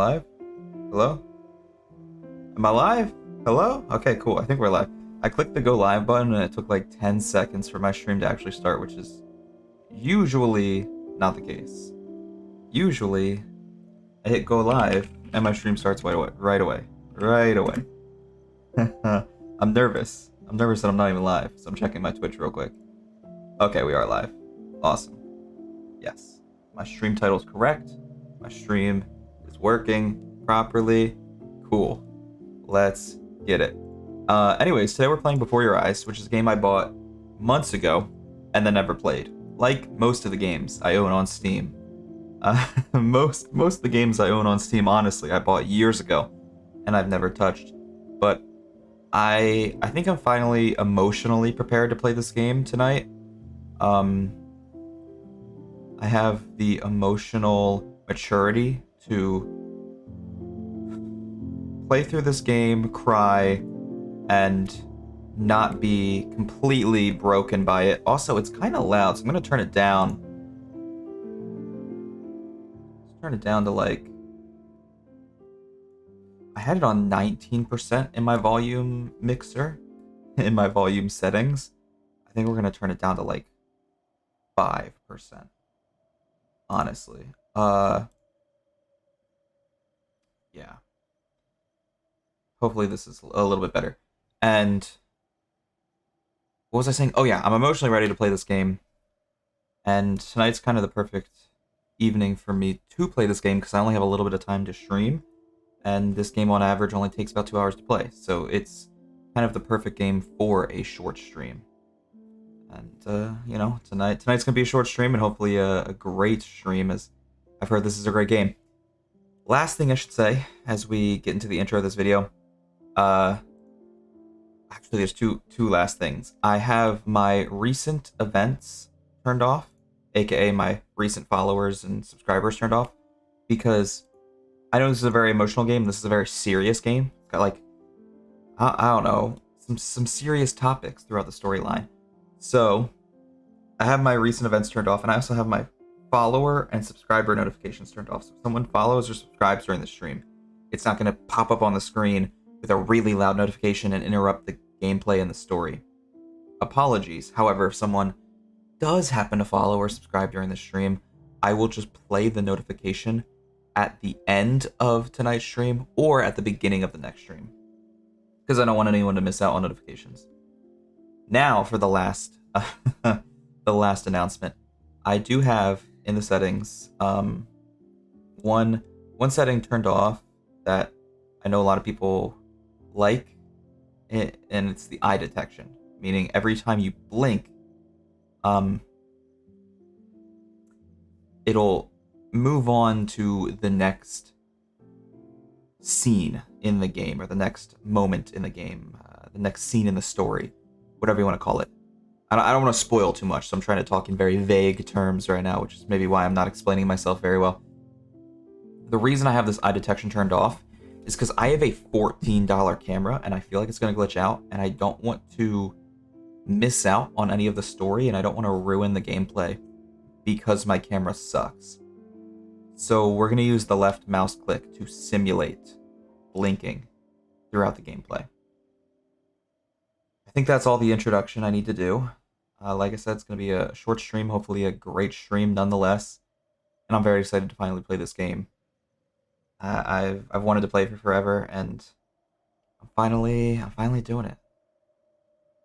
live? Hello? Am I live? Hello? Okay, cool. I think we're live. I clicked the go live button and it took like 10 seconds for my stream to actually start, which is usually not the case. Usually, I hit go live and my stream starts right away. Right away. Right away. I'm nervous. I'm nervous that I'm not even live, so I'm checking my Twitch real quick. Okay, we are live. Awesome. Yes. My stream title is correct. My stream is working properly. Cool. Let's get it. Anyways, today we're playing Before Your Eyes, which is a game I bought months ago and then never played. Like most of the games I own on Steam. Most of the games I own on Steam, honestly, I bought years ago and I've never touched. But I think I'm finally emotionally prepared to play this game tonight. I have the emotional maturity to play through this game, cry, and not be completely broken by it. Also, it's kind of loud, so I'm going to turn it down. Let's turn it down to like... I had it on 19% in my volume mixer, in my volume settings. I think we're going to turn it down to like 5%. Honestly. Yeah. Hopefully this is a little bit better. And what was I saying? Oh yeah, I'm emotionally ready to play this game. And tonight's kind of the perfect evening for me to play this game because I only have a little bit of time to stream. And this game on average only takes about 2 hours to play. So it's kind of the perfect game for a short stream. And, you know, tonight's going to be a short stream and hopefully a great stream, as I've heard this is a great game. Last thing I should say as we get into the intro of this video, actually there's two last things. I have my recent events turned off, aka my recent followers and subscribers turned off, because I know this is a very emotional game. This is a very serious game. It's got like, I don't know, some serious topics throughout the storyline. So I have my recent events turned off, and I also have my follower and subscriber notifications turned off. So if someone follows or subscribes during the stream, it's not going to pop up on the screen with a really loud notification and interrupt the gameplay and the story. Apologies. However, if someone does happen to follow or subscribe during the stream, I will just play the notification at the end of tonight's stream or at the beginning of the next stream, because I don't want anyone to miss out on notifications. Now for the last the last announcement. I do have in the settings one setting turned off that I know a lot of people like, and it's the eye detection, meaning every time you blink, it'll move on to the next scene in the game, or the next moment in the game, the next scene in the story, whatever you want to call it. I don't want to spoil too much, so I'm trying to talk in very vague terms right now, which is maybe why I'm not explaining myself very well. The reason I have this eye detection turned off is because I have a $14 camera, and I feel like it's going to glitch out, and I don't want to miss out on any of the story, and I don't want to ruin the gameplay because my camera sucks. So we're going to use the left mouse click to simulate blinking throughout the gameplay. I think that's all the introduction I need to do. Like I said, it's going to be a short stream, hopefully a great stream nonetheless. And I'm very excited to finally play this game. I've wanted to play for forever, and I'm finally doing it.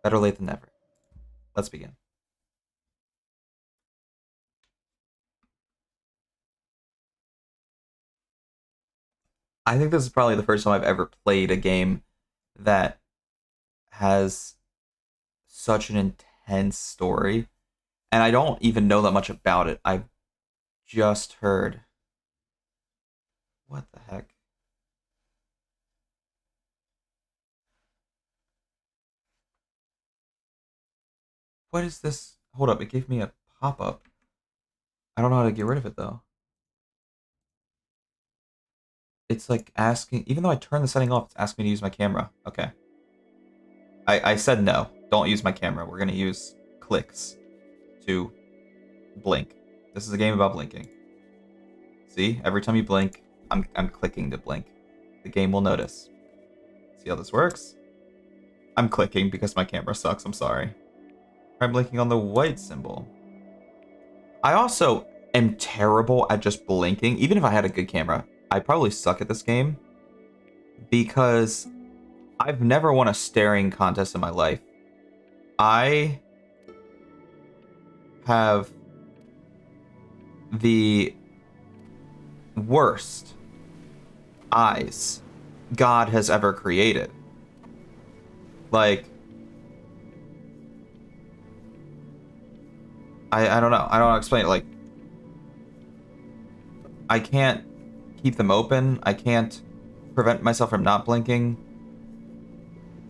Better late than never. Let's begin. I think this is probably the first time I've ever played a game that has such an intense story, and I don't even know that much about it. I just heard... What the heck? What is this? Hold up, it gave me a pop-up. I don't know how to get rid of it, though. It's like asking... Even though I turned the setting off, it's asking me to use my camera. Okay. I said no. Don't use my camera. We're going to use clicks to blink. This is a game about blinking. See? Every time you blink, I'm clicking to blink. The game will notice. See how this works? I'm clicking because my camera sucks. I'm sorry. I'm blinking on the white symbol. I also am terrible at just blinking. Even if I had a good camera, I probably suck at this game because I've never won a staring contest in my life. I have the worst eyes God has ever created. Like, I don't know. I don't know how to explain it. Like, I can't keep them open. I can't prevent myself from not blinking.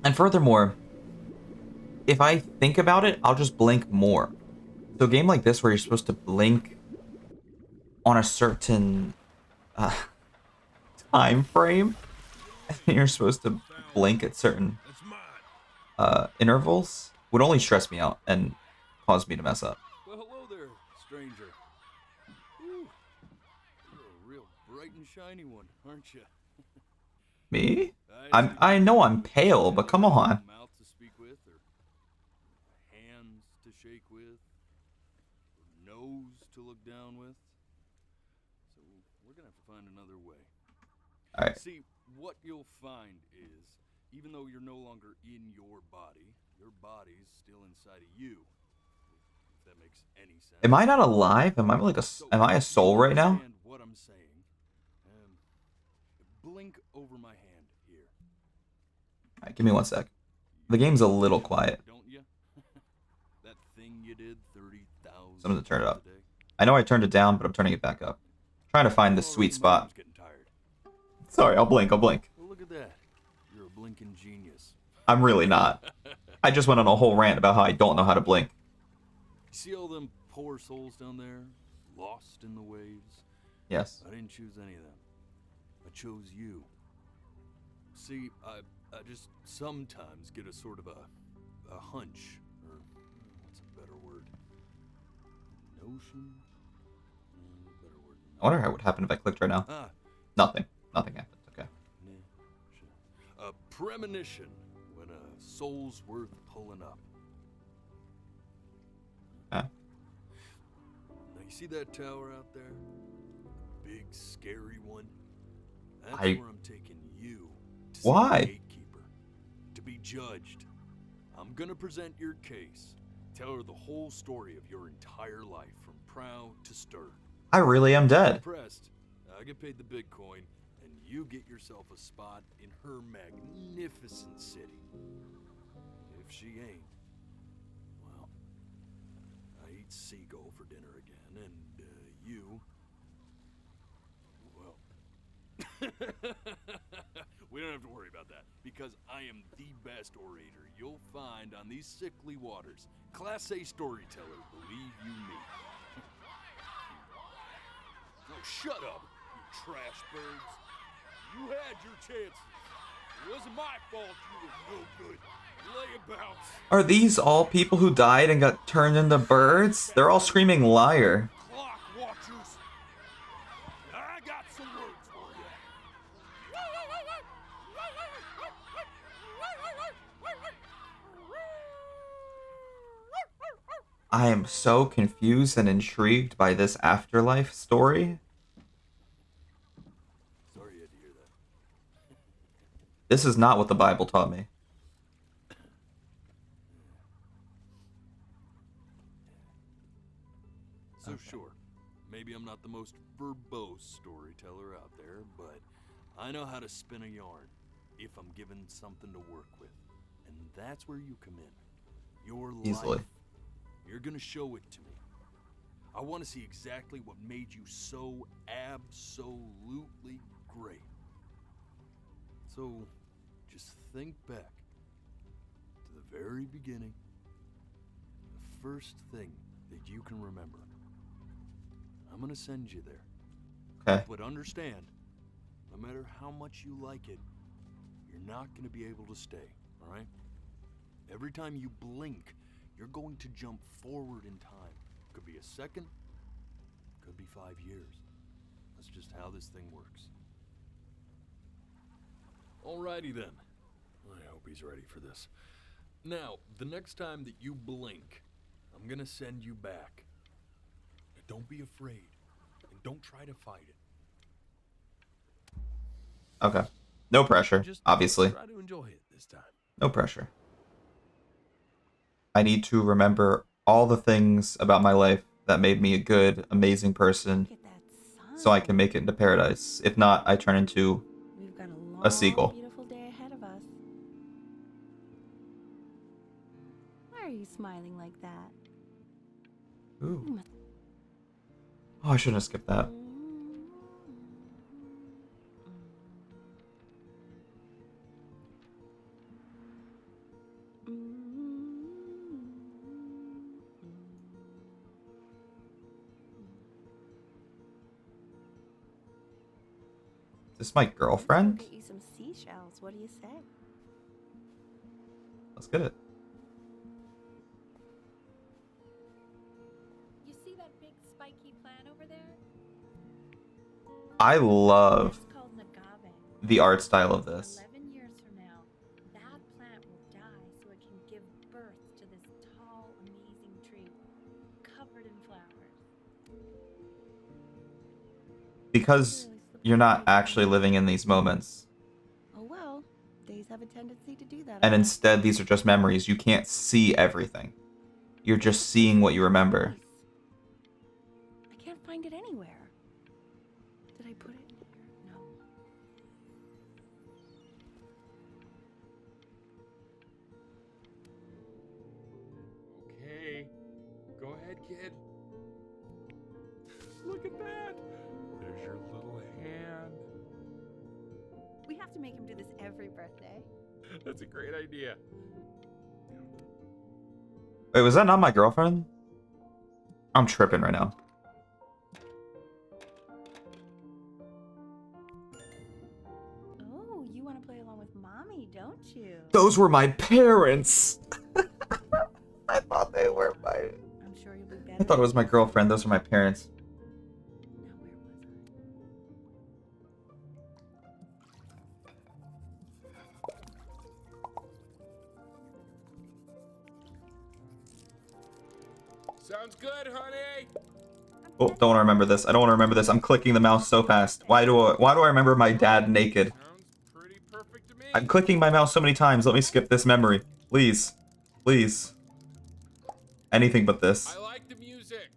And furthermore, if I think about it, I'll just blink more. So a game like this where you're supposed to blink on a certain uh, time frame, and you're supposed to blink at certain intervals, would only stress me out and cause me to mess up. Well, hello there, stranger. Ooh, you're a real bright and shiny one, aren't you? Me? I know I'm pale, but come on. Mouth to speak with, or hands to shake with, or nose to look down with. So we're gonna have to find another way. All right. See, what you'll find is, even though you're no longer in your body's still inside of you. If that makes any sense. Am I not alive? Am I a soul right now? What I'm saying. Blink over my hand here. All right, give me 1 sec. The game's a little quiet. Don't you? That thing you did 30,000. Someone to turn it up. I know I turned it down, but I'm turning it back up. Trying to find the sweet spot. Sorry, I'll blink. Well, look at that. You're a blinking genius. I'm really not. I just went on a whole rant about how I don't know how to blink. See all them poor souls down there, lost in the waves? Yes. I didn't choose any of them. I chose you. See, I just sometimes get a sort of a hunch, or what's a better word? Notion? Better word. I wonder how it would happen if I clicked right now. Nothing. Nothing happened. Okay. A premonition when a soul's worth pulling up. Huh? Now you see that tower out there? Big, scary one? That's where I'm taking you. To Why? See the gatekeeper. To be judged. I'm gonna present your case. Tell her the whole story of your entire life, from prow to stir. I really am dead. Impressed. I get paid the big coin, and you get yourself a spot in her magnificent city. If she ain't, well, I eat seagull for dinner again, and you, well, we don't have to worry about that, because I am the best orator you'll find on these sickly waters. Class A storyteller, believe you me. Oh, shut up, you trash birds. You had your chances. It wasn't my fault you were no good. Layabouts. Are these all people who died and got turned into birds? They're all screaming liar. Clock watchers. I got some words for you. I am so confused and intrigued by this afterlife story. Sorry you had to hear that. This is not what the Bible taught me. So sure, maybe I'm not the most verbose storyteller out there, but I know how to spin a yarn if I'm given something to work with. And that's where you come in. Your Easily. life. You're gonna show it to me. I want to see exactly what made you so absolutely great. So, just think back to the very beginning. The first thing that you can remember. I'm gonna send you there. Okay. But understand, no matter how much you like it, you're not gonna be able to stay, alright? Every time you blink, you're going to jump forward in time. Could be a second, could be 5 years. That's just how this thing works. Alrighty then. I hope he's ready for this. Now, the next time that you blink, I'm gonna send you back. Now, don't be afraid, and don't try to fight it. Okay. No pressure, Just obviously. try to enjoy it this time. No pressure. I need to remember all the things about my life that made me a good, amazing person Look at that so I sun. can make it into paradise. If not, I turn into We've got a long, a seagull. beautiful day ahead of us. Why are you smiling like that? Ooh. You must- Oh, I shouldn't have skipped that. Is this my Let's go girlfriend? get you some seashells. What do you say? Let's get it. You see that big spiky plant over there? I love It's called agave. the art style of this. 11 years from now, that plant will die so it can give birth to this tall, amazing tree covered in flowers. Because you're not actually living in these moments. Oh well, days have a tendency to do that. And I guess. instead, these are just memories. You can't see everything. You're just seeing what you remember. Nice. I can't find it anywhere. Did I put it here? No. Okay. Go ahead, kid. Look at that. There's your little hand. We have to make him do this every birthday. That's a great idea. Wait, was that not my girlfriend? I'm tripping right now. Oh, you want to play along with mommy, don't you? Those were my parents! I thought they were my... I'm sure you'll be better. I thought it was my girlfriend. Those are my parents. Now where was Sounds good, honey. Oh, don't want to remember this. I don't want to remember this. I'm clicking the mouse so fast. Why do I remember my dad naked? Sounds pretty perfect to me. I'm clicking my mouse so many times. Let me skip this memory. Please. Please. Anything but this. I like the music.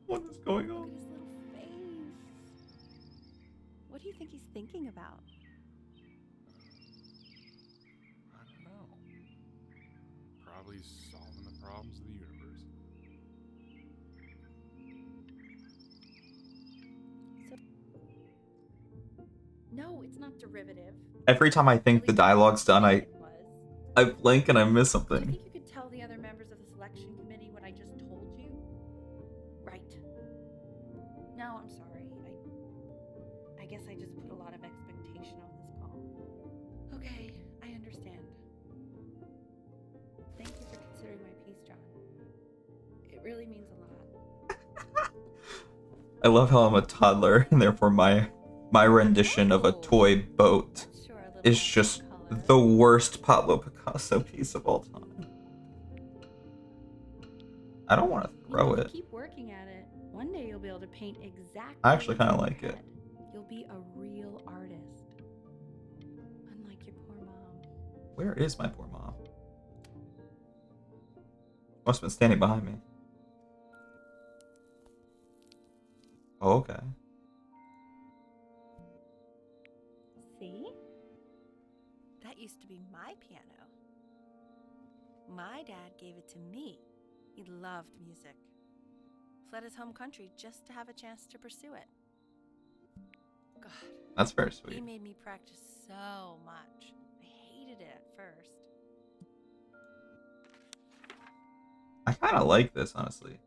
What is going Look on? at his little face. What do you think he's thinking about? I don't know. Probably solving the problems of the universe. No, it's not derivative. Every time I think the dialogue's done, I It was. blink and I miss Do you something. think you could tell the other members of the selection committee what I just told you? Right. No, I'm sorry. I guess I just put a lot of expectation on this call. Okay, I understand. Thank you for considering my piece, John. It really means a lot. I love how I'm a toddler and therefore my rendition of a toy boat Sure, a little is just color. the worst Pablo Picasso piece of all time. I don't want to You throw know, if you it. keep working at it. One day you'll be able to paint exactly. I actually what's kinda in your like it. head. You'll be a real artist, unlike your poor mom. Where is my poor mom? Must have been standing behind me. Oh, okay. See? That used to be my piano. My dad gave it to me. He loved music. Fled his home country just to have a chance to pursue it. God, That's very he sweet. made me practice so much. I hated it at first. I kind of like this, honestly.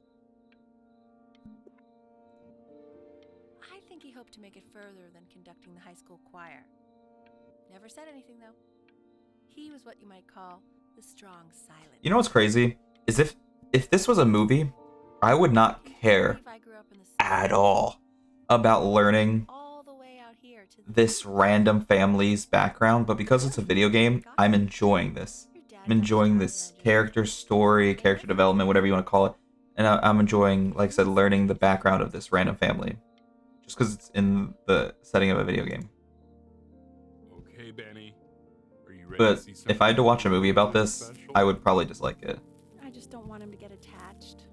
I think he hoped to make it further than conducting the high school choir. Never said anything, though. He was what you might call the strong silent. You know what's crazy? Is if this was a movie, I would not care I grew up in the at all. about learning all the way out here to the this random family's background, but because it's a video game, I'm enjoying this. Your dad I'm enjoying this character story, character development, whatever you want to call it. And I'm enjoying, like I said, learning the background of this random family. Just because it's in the setting of a video game. Okay, Benny. Are you ready But to see if I had to watch a movie about something this, special? I would probably dislike it. I just don't want him to get attached.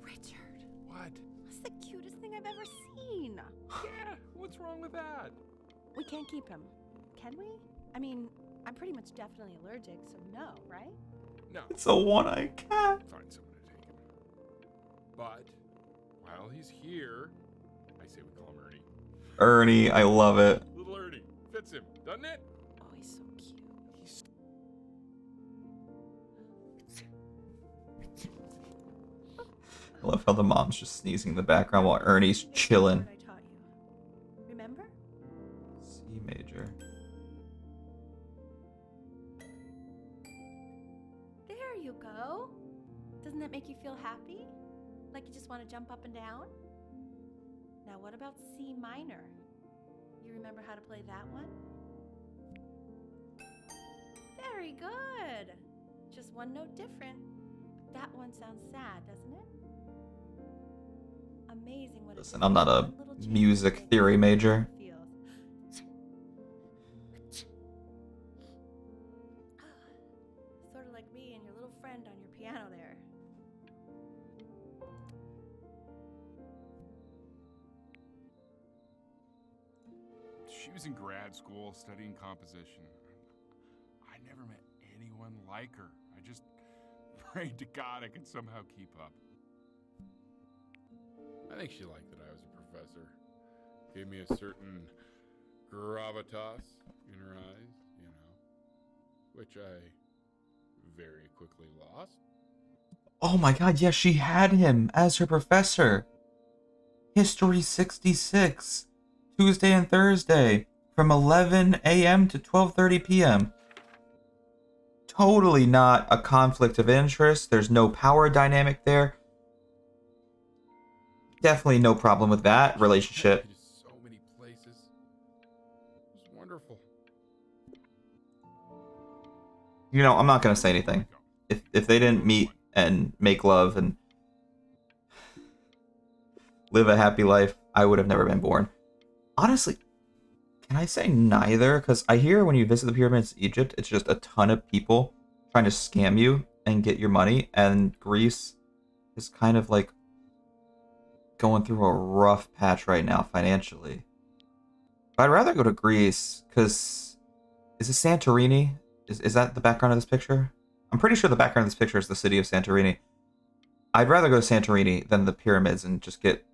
Richard, What? that's the cutest thing I've ever seen. Yeah, what's wrong with that? We can't keep him, can we? I mean, I'm pretty much definitely allergic, so no, right? No, It's a one-eyed cat. find someone to take him. But while he's here, I say we call him Ernie. Ernie, I love it. Little Ernie. Fits him, doesn't it? Oh, he's so cute. He's I love how the mom's just sneezing in the background while Ernie's chilling. What I taught you. Remember? C major. There you go. Doesn't that make you feel happy? Like you just want to jump up and down? Now, what about C minor? You remember how to play that one? Very good. Just one note different. That one sounds sad, doesn't it? Amazing what Listen, I'm not a one little change music can make theory how major. it feels. Sort of like me and your little friend on your piano there. She was in grad school studying composition. I never met anyone like her. I just prayed to God I could somehow keep up. I think she liked that I was a professor. Gave me a certain gravitas in her eyes, you know, which I very quickly lost. Oh my god, yes, she had him as her professor. History 66. Tuesday and Thursday from 11 a.m. to 12:30 p.m. Totally not a conflict of interest. There's no power dynamic there. Definitely no problem with that relationship. To so many places. It was wonderful. You know, I'm not going to say anything. If they didn't meet and make love and live a happy life, I would have never been born. Honestly, can I say neither? Because I hear when you visit the pyramids in Egypt, it's just a ton of people trying to scam you and get your money, and Greece is kind of like going through a rough patch right now financially. But I'd rather go to Greece, because is it Santorini? Is that the background of this picture? I'm pretty sure the background of this picture is the city of Santorini. I'd rather go to Santorini than the pyramids and just get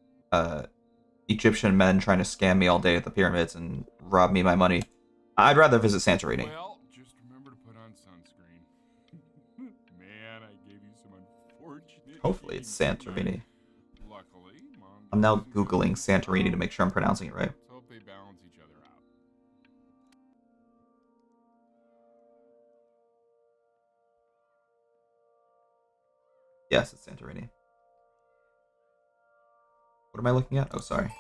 Egyptian men trying to scam me all day at the pyramids and rob me of my money. I'd rather visit Santorini. Well, just remember to put on sunscreen. Man, I gave you some unfortunate. Hopefully it's genes Santorini. tonight. Luckily, Mom I'm now doesn't Googling notice. Santorini to make sure I'm pronouncing it right. Let's hope they balance each other out. Yes, it's Santorini. What am I looking at? Oh, sorry.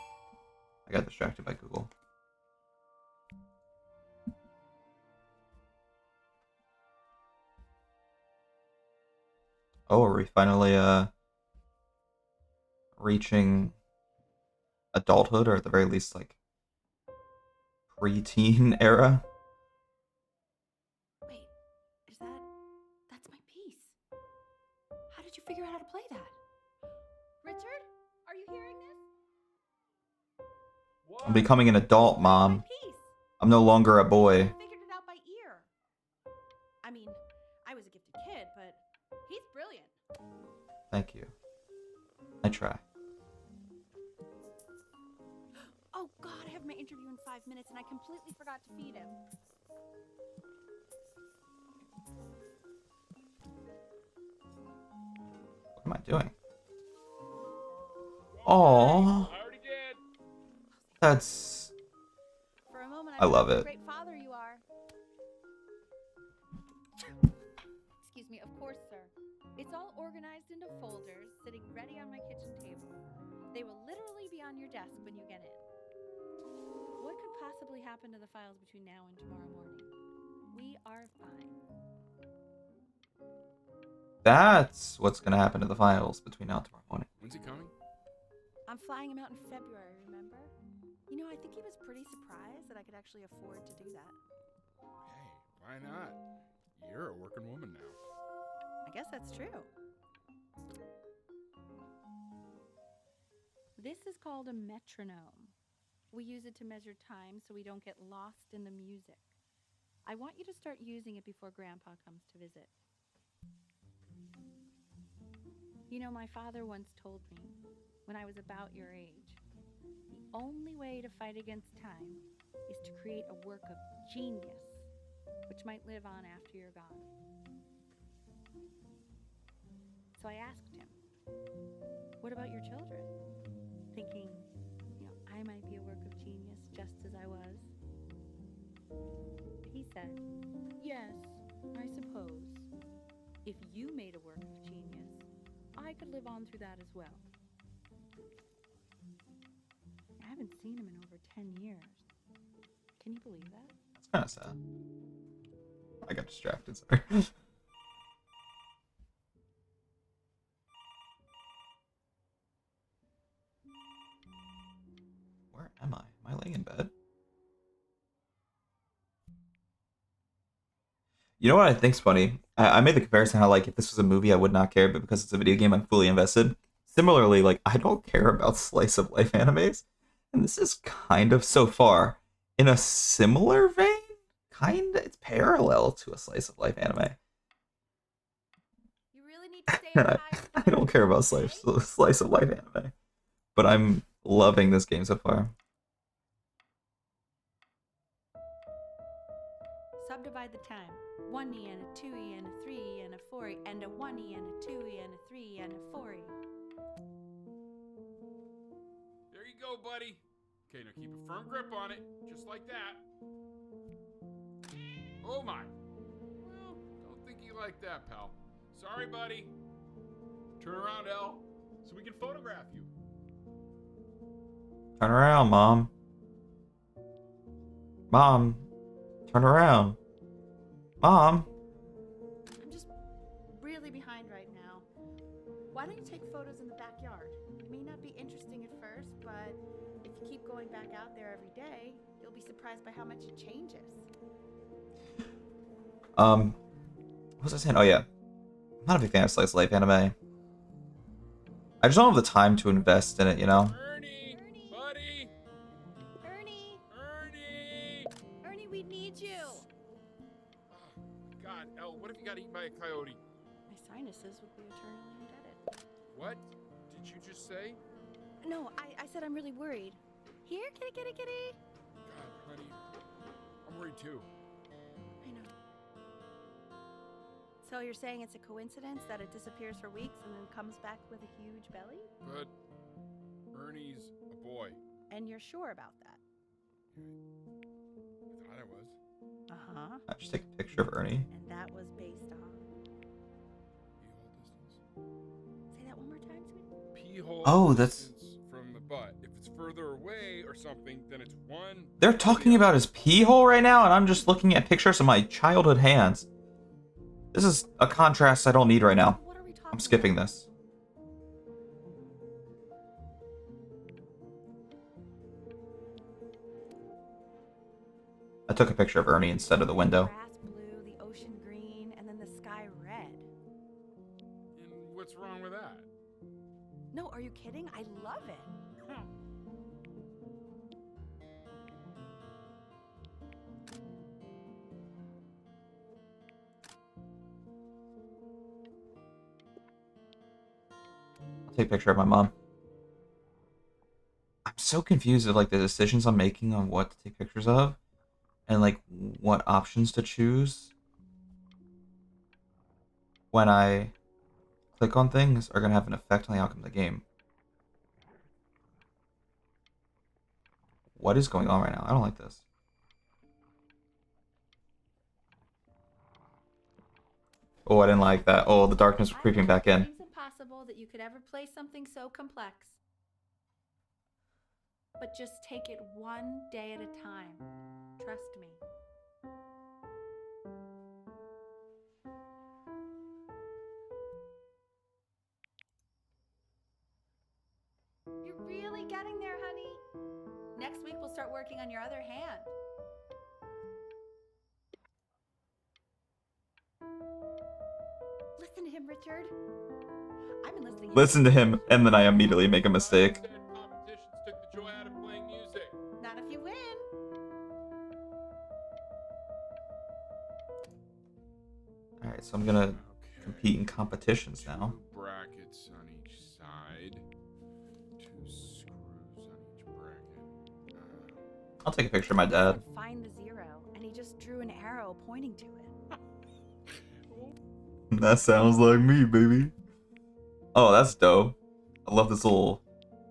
I got distracted by Google. Oh, are we finally reaching adulthood, or at the very least like preteen era? Wait, that's my piece. How did you figure out how to play that? Richard, are you hearing this? I'm becoming an adult, Mom. My piece. I'm no longer a I boy. figured it out by ear. I mean, I was a gifted kid, but he's brilliant. Thank you. I try. Oh God, I have my interview in 5 minutes and I completely forgot to feed him. What am I doing? Oh, I already did. that's... For a moment, I love forgot what a it. great father you are. Excuse me, of course, sir. It's all organized into folders, sitting ready be on my kitchen table. They will literally be on your desk when you get in. What could possibly happen to the files between now and tomorrow morning? We are fine. That's what's gonna happen to the files between now and tomorrow morning. When's he coming? I'm flying him out in February, remember? You know, I think he was pretty surprised that I could actually afford to do that. Hey, why not? You're a working woman now. I guess that's true. This is called a metronome. We use it to measure time so we don't get lost in the music. I want you to start using it before Grandpa comes to visit. You know, my father once told me, when I was about your age, the only way to fight against time is to create a work of genius, which might live on after you're gone. So I asked him, what about your children? Thinking, I might be a work of genius just as I was. He said, yes, I suppose. If you made a work of genius, I could live on through that as well. I haven't seen him in over 10 years. Can you believe that? It's kind of sad. I got distracted, sorry. Where am I? Am I laying in bed? You know what I think's funny? I made the comparison how, like, if this was a movie, I would not care, but because it's a video game, I'm fully invested. Similarly, like, I don't care about slice of life animes, and this is kind of, so far, in a similar vein. It's parallel to a slice of life anime. You really need to stay on I don't care about slice of life anime, but I'm loving this game so far. Subdivide the time. 1e and a 2e and a 3e and a 4e and a 1e and a 2e and a 3e and a 4e. There you go, buddy. Okay, now keep a firm grip on it, just like that. Oh my. Well, don't think you like that, pal. Sorry, buddy. Turn around, Elle, so we can photograph you. Turn around, Mom. Mom, turn around. Mom. I'm just really behind right now. Why don't you take photos in the backyard? It may not be interesting at first, but if you keep going back out there every day, you'll be surprised by how much it changes. What was I saying? Oh yeah, I'm not a big fan of slice of life anime. I just don't have the time to invest in it, you know? Ernie! Buddy! Ernie! Ernie! Ernie, we need you! Oh, God, Elle, what if you got eaten by a coyote? My sinuses would be eternally indebted. What did you just say? No, I said I'm really worried. Here, kitty, kitty, kitty! God, honey, I'm worried too. I know. So you're saying it's a coincidence that it disappears for weeks and then comes back with a huge belly? But Ernie's a boy. And you're sure about that? I thought I was. Uh-huh. I just take a picture of Ernie. And that was based on... Pee-hole distance. Say that one more time to me? Pee-hole Oh, that's- distance from the butt. If it's further away or something, then it's one... They're talking about his pee hole right now, and I'm just looking at pictures of my childhood hands. This is a contrast I don't need right now. What are we talking I'm skipping about? this. I took a picture of Ernie instead of the window. Grass blue, the ocean green, and then the sky red. And what's wrong with that? No, are you kidding? I love it. I'll take a picture of my mom. I'm so confused of like the decisions I'm making on what to take pictures of and like what options to choose when I click on things are going to have an effect on the outcome of the game. What is going on right now? I don't like this. Oh, I didn't like that. Oh, the darkness was creeping back in. Seems impossible impossible that you could ever play something so complex. But just take it one day at a time. Trust me. You're really getting there, honey. Next week we'll start working on your other hand. Listen to him, Richard. I've been listening. Listen to him, and then I immediately make a mistake. Competitions took the joy out of playing music. Not if you win. Alright, so I'm gonna compete in competitions now. Two brackets on each side. Two screws on each bracket. I'll take a picture of my dad. Find the zero, and he just drew an arrow pointing to it. That sounds like me, baby. Oh, that's dope. I love this little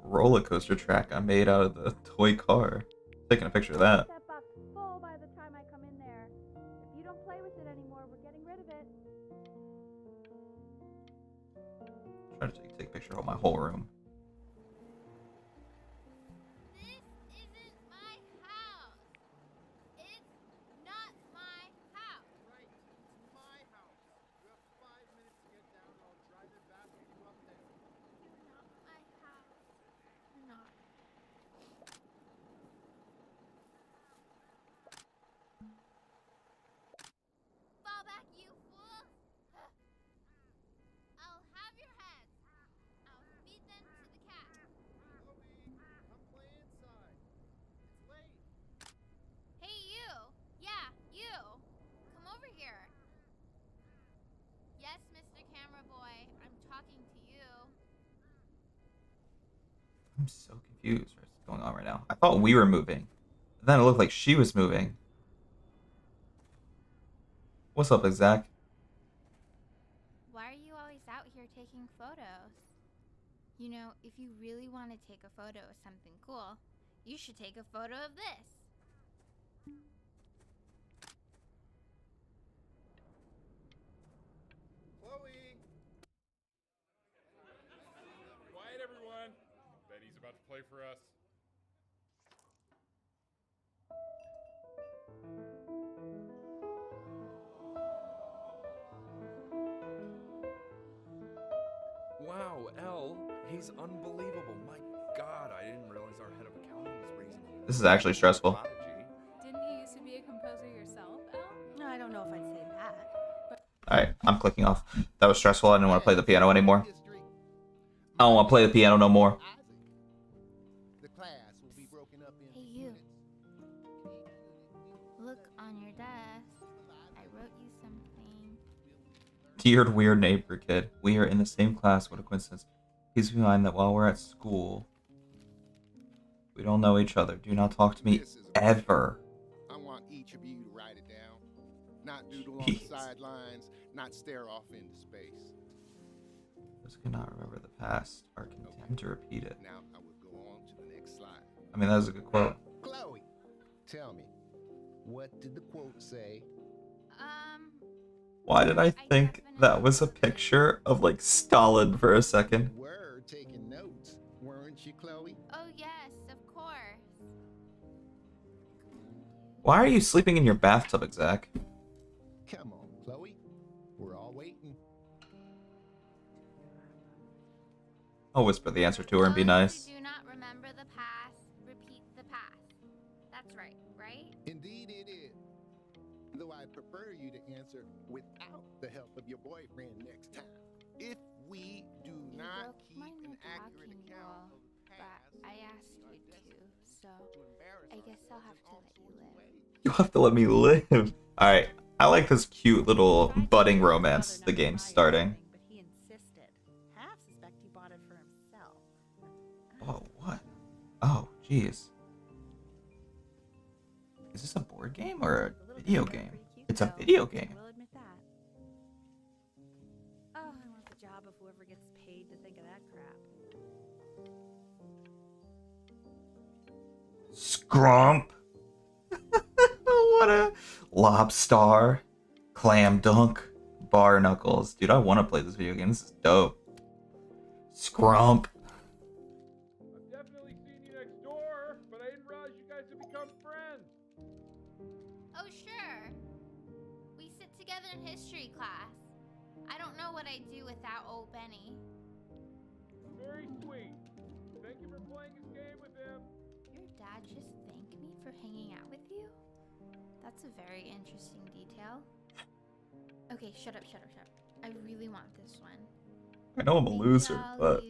roller coaster track I made out of the toy car. Taking a picture of that. That box full by the time I come in there. If you don't play with it anymore, we're getting rid of it. Trying to take a picture of my whole room. This isn't my house. It's not my house. Right, it's my house. You have 5 minutes to get down, and I'll drive it back with you up there. You're not my house. You're not. Fall back, you fool. I'll have your heads. I'll feed them to the cat. Chloe, I'm playing inside. It's late. Hey, you. Yeah, you. Come over here. Yes, Mr. Camera Boy. I'm talking to you. I'm so confused. What's going on right now? I thought we were moving. But then it looked like she was moving. What's up, Zach? Why are you always out here taking photos? You know, if you really want to take a photo of something cool, you should take a photo of this. Chloe! Quiet, everyone. Betty's about to play for us. Wow, Elle, he's unbelievable. My God, I didn't realize our head of accounting was raising. This is actually stressful. Prodigy. Didn't you used to be a composer yourself, Elle? No, I don't know if I'd say that. Alright, I'm clicking off. That was stressful. I didn't want to play the piano anymore. I don't want to play the piano no more. The class will be broken up into Hey, you. Look on your desk. I wrote you something. Dear weird neighbor kid, we are in the same class. What a coincidence. Please be mind that while we're at school, we don't know each other. Do not talk to me This is a ever. I want each of you to write it down. Not doodle on the Jeez. sidelines, not stare off into space. Those who cannot remember the past are condemned to repeat it. Now I will go on to the next slide. I mean, that was a good quote. Chloe, tell me, what did the quote say? Why did I think that was a picture of like Stalin for a second? Were taking notes, weren't you, Chloe? Oh, yes, of course. Why are you sleeping in your bathtub, Zach? Come on, Chloe. We're all waiting. I'll whisper the answer to her and be Those nice. who do not remember the past, repeat the past. That's right, right? Indeed it is. Though I'd prefer you to answer without the help of your boyfriend next time. If we do You not broke keep my an new accurate talking account rule, of the but past, I asked we are you to, destined so to embarrass I guess I'll have ourselves to in let all you sorts of live. ways. You have to let me live. Alright, I like this cute little budding romance the game's starting. But he insisted. Half suspect he bought it for himself. Oh, what? Oh, jeez. Is this a board game or a video game? It's a video game. We'll admit that. Oh, I want the job of whoever gets paid to think of that crap. Scrump. What a lobster, clam dunk, bar knuckles. Dude, I want to play this video game. This is dope. Scrump. I've definitely seen you next door, but I didn't realize you guys had become friends. Oh, sure. We sit together in history class. I don't know what I'd do without old Benny. Very sweet. Thank you for playing his game with him. Your dad just thanked me for hanging out with you? That's a very interesting detail. Okay, shut up. I really want this one. I know I'm a loser, but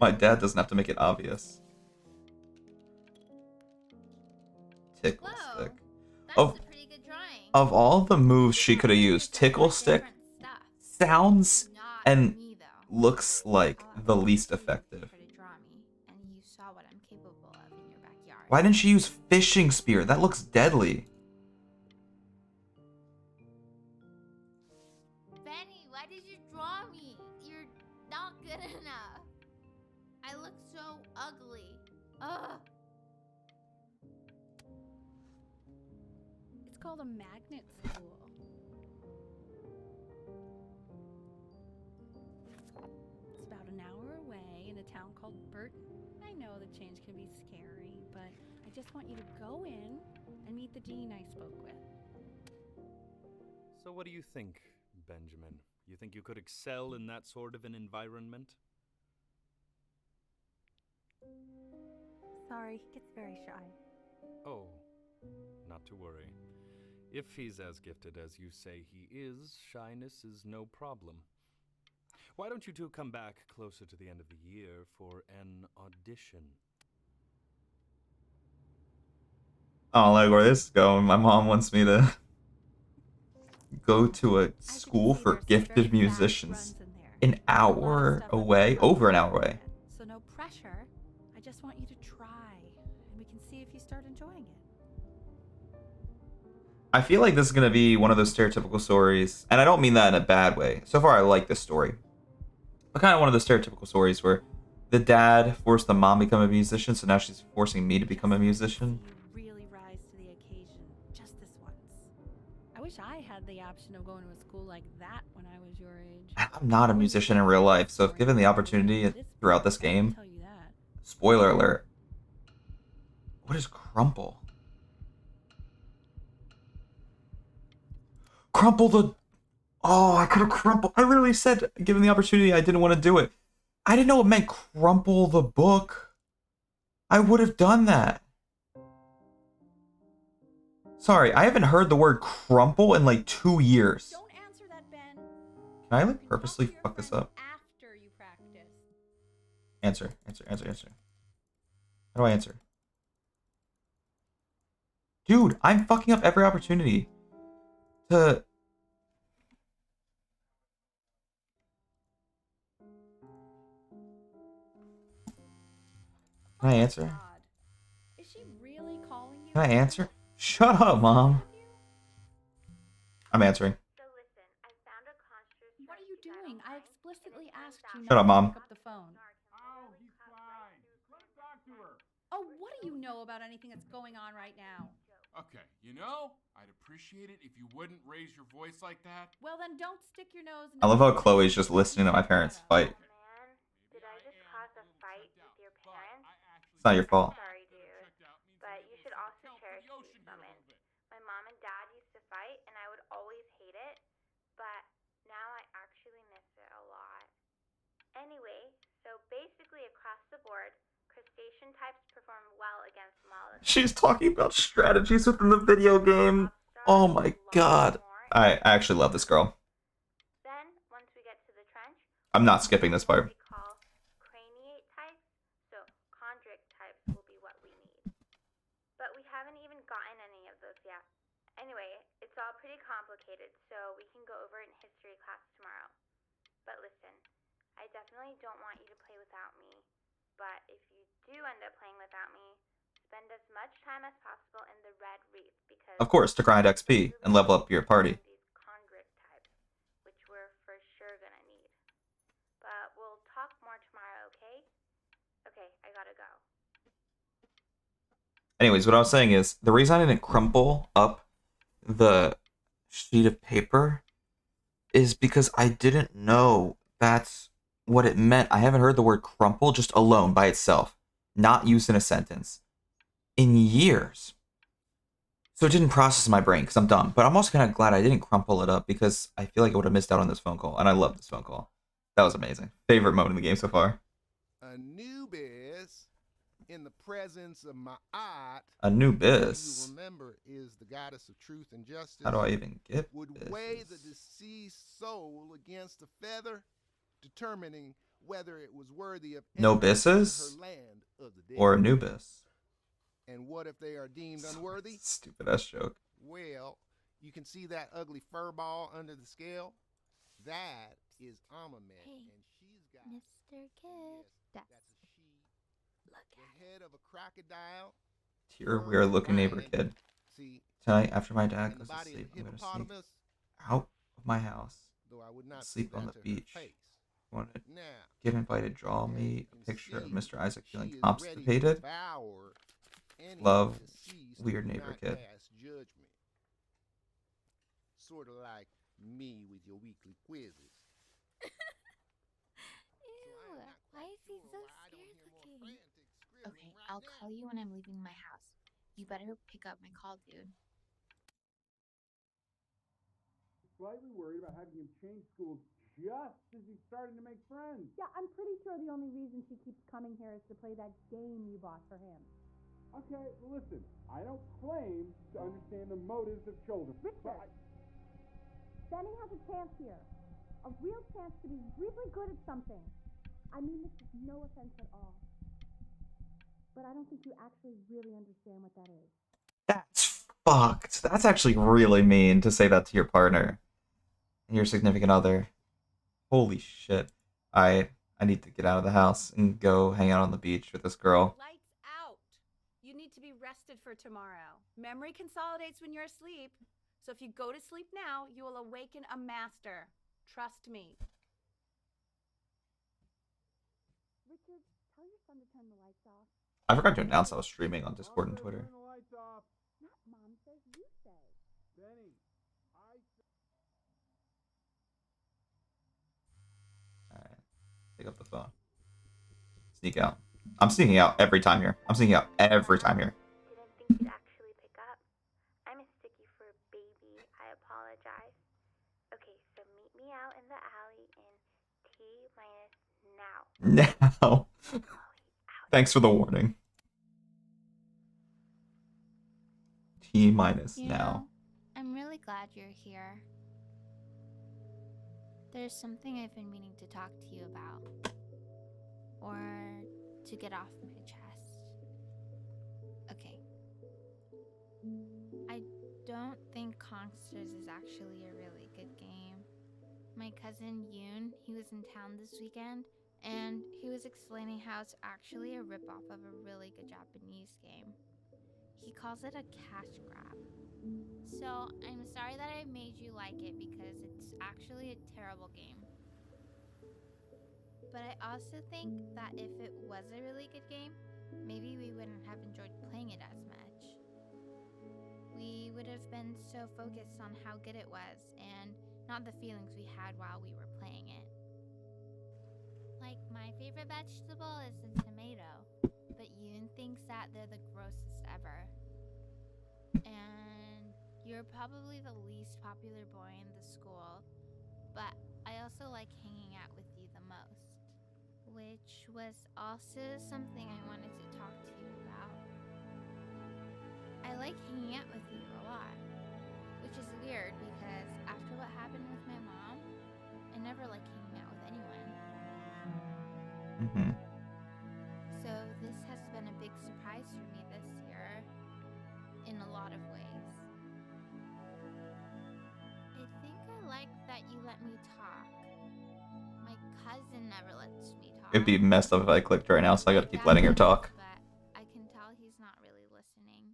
my dad doesn't have to make it obvious. Tickle Whoa, stick. that's Of- a pretty good drawing. Of all the moves she could have used, tickle stick Stuff. sounds Not and me, though. looks like All I the wanted least to do was effective. for to draw me, and you saw what I'm capable of in your backyard. Why didn't she use fishing spear? That looks deadly. Benny, why did you draw me? You're not good enough. I look so ugly. Ugh. It's called a magnet school. It's about an hour away in a town called Burton. I know the change can be scary, but I just want you to go in and meet the dean I spoke with. So, what do you think, Benjamin? You think you could excel in that sort of an environment? Sorry, he gets very shy. Oh, not to worry. If he's as gifted as you say he is, shyness is no problem. Why don't you two come back closer to the end of the year for an audition? I don't like where this is going. My mom wants me to go to a school for gifted musicians an hour away, over an hour away. So no pressure. I just want you to try, and we can see if you start enjoying it. I feel like this is going to be one of those stereotypical stories, and I don't mean that in a bad way. So far, I like this story. But kind of one of those stereotypical stories where the dad forced the mom to become a musician, so now she's forcing me to become a musician. You really rise to the occasion, just this once. I wish I had the option of going to a school like that when I was your age. I'm not a musician in real life, so if given the opportunity throughout this game, I'll tell you that. spoiler alert. What is Crumple? Crumple the... Oh, I could have crumpled. I literally said, given the opportunity, I didn't want to do it. I didn't know it meant crumple the book. I would have done that. Sorry, I haven't heard the word crumple in like 2 years. Don't answer that, Ben. Can I You like can purposely talk to your fuck this friends up? after you practice. Answer. How do I answer? Dude, I'm fucking up every opportunity to... Can I answer? God. Is she really calling you? Can I answer? Shut up, Mom. I'm answering. What are you doing? I explicitly asked you Shut not up, Mom. to pick up the phone. Oh, he's fine. Let him talk to her. Oh, what do you know about anything that's going on right now? Okay, you know, I'd appreciate it if you wouldn't raise your voice like that. Well, then don't stick your nose in I love how Chloe's just listening to my parents fight. Man, did I just cause a fight with your parents? It's not your fault. Sorry, dude. But you should also cherish these moments. My mom and dad used to fight, and I would always hate it. But now I actually miss it a lot. Anyway, so basically across the board, crustacean types perform well against mollusks. She's talking about strategies within the video game. Oh my god. I actually love this girl. Then, once we get to the trench, I'm not skipping this part. we call craniate types, so chondric types will be what we need. But we haven't even gotten any of those yet. Anyway, it's all pretty complicated, so we can go over it in history class tomorrow. But listen, I definitely don't want you to play without me. But if you do end up playing without me, spend as much time as possible in the Red Reef because Of course, to grind XP and level up your party. these chondric types, which we're for sure gonna need. But we'll talk more tomorrow, okay? Okay, I gotta go. Anyways, what I was saying is, the reason I didn't crumple up the sheet of paper is because I didn't know that's what it meant. I haven't heard the word crumple just alone by itself, not used in a sentence, in years. So it didn't process in my brain because I'm dumb. But I'm also kind of glad I didn't crumple it up because I feel like I would have missed out on this phone call. And I love this phone call. That was amazing. Favorite moment in the game so far. Anubis, in the presence of Ma'at, Anubis. who you remember is the goddess of truth and justice, How do I even get would this? weigh the deceased soul against a feather, determining whether it was worthy of Nobises her land of the dead. or Anubis? And what if they are deemed unworthy? Stupid ass joke. Well, you can see that ugly fur ball under the scale? That is Amamet, Hey, and she's got Mr. Kid. that's a she. Look The head of a crocodile. Dear weird looking neighbor Ryan. kid. See, Tonight, after my dad and the goes to body sleep, of the I'm going to sneak hippopotamus, out of my house. though I would not Sleep say on that the to her beach. face. Want to Now, get invited, draw as me you a can picture of see, Mr. Isaac she feeling is ready to constipated. devour any Love, deceased weird who do neighbor not kid. pass judgment. Sort of like me with your weekly quizzes. Ew, why is he so scared looking? Okay, I'll call you when I'm leaving my house. You better pick up my call, dude. Slightly worried about having him change schools just as he's starting to make friends. Yeah, I'm pretty sure the only reason she keeps coming here is to play that game you bought for him. Okay, well listen, I don't claim to understand the motives of children. Richard, Benny has a chance here. A real chance to be really good at something. I mean this with no offense at all. But I don't think you actually really understand what that is. That's fucked. That's actually really mean to say that to your partner. Your significant other. Holy shit. I need to get out of the house and go hang out on the beach with this girl. Lights out. You need to be rested for tomorrow. Memory consolidates when you're asleep. So if you go to sleep now, you will awaken a master. Trust me. Richard, tell your son to turn the lights off. I forgot to announce I was streaming on Discord and Twitter. Turn the lights off. Not Mom says, you say. Benny, Alright. Pick up the phone. Sneak out. I'm sneaking out every time here. I'm sneaking out every time here. Didn't think you'd actually pick up. I mistook you for a baby. I apologize. Okay, so meet me out in the alley in T-minus now. Now. Thanks for the warning. T minus You now. know, I'm really glad you're here. There's something I've been meaning to talk to you about. Or to get off my chest. Okay. I don't think Consters is actually a really good game. My cousin Yoon, he was in town this weekend, and he was explaining how it's actually a ripoff of a really good Japanese game. He calls it a cash grab. So I'm sorry that I made you like it because it's actually a terrible game. But I also think that if it was a really good game, maybe we wouldn't have enjoyed playing it as much. We would have been so focused on how good it was and not the feelings we had while we were playing it. Like, my favorite vegetable is the tomato, but Yoon thinks that they're the grossest ever. And you're probably the least popular boy in the school, but I also like hanging out with you the most. Which was also something I wanted to talk to you about. I like hanging out with you a lot, which is weird because after what happened with my mom, I never like hanging out with anyone. Mm-hmm. So this has been a big surprise for me this year, in a lot of ways. I think I like that you let me talk. My cousin never lets me talk. It'd be messed up if I clicked right now, so I gotta keep letting her talk. But I can tell he's not really listening.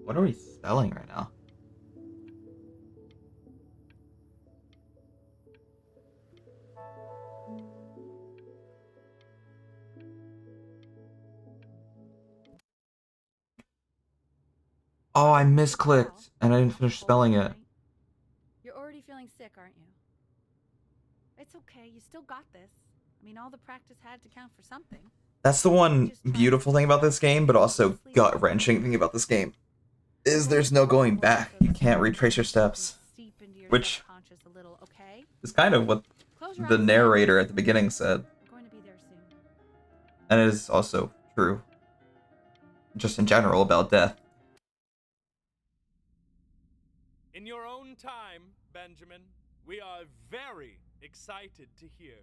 What are we spelling right now? Oh, I misclicked and I didn't finish spelling it. You're already feeling sick, aren't you? It's okay. You still got this. I mean, all the practice had to count for something. That's the one beautiful thing about this game, but also gut-wrenching thing about this game, is there's no going back. You can't retrace your steps. Which is kind of what the narrator at the beginning said. And it is also true, just in general, about death. In your own time, Benjamin, we are very excited to hear.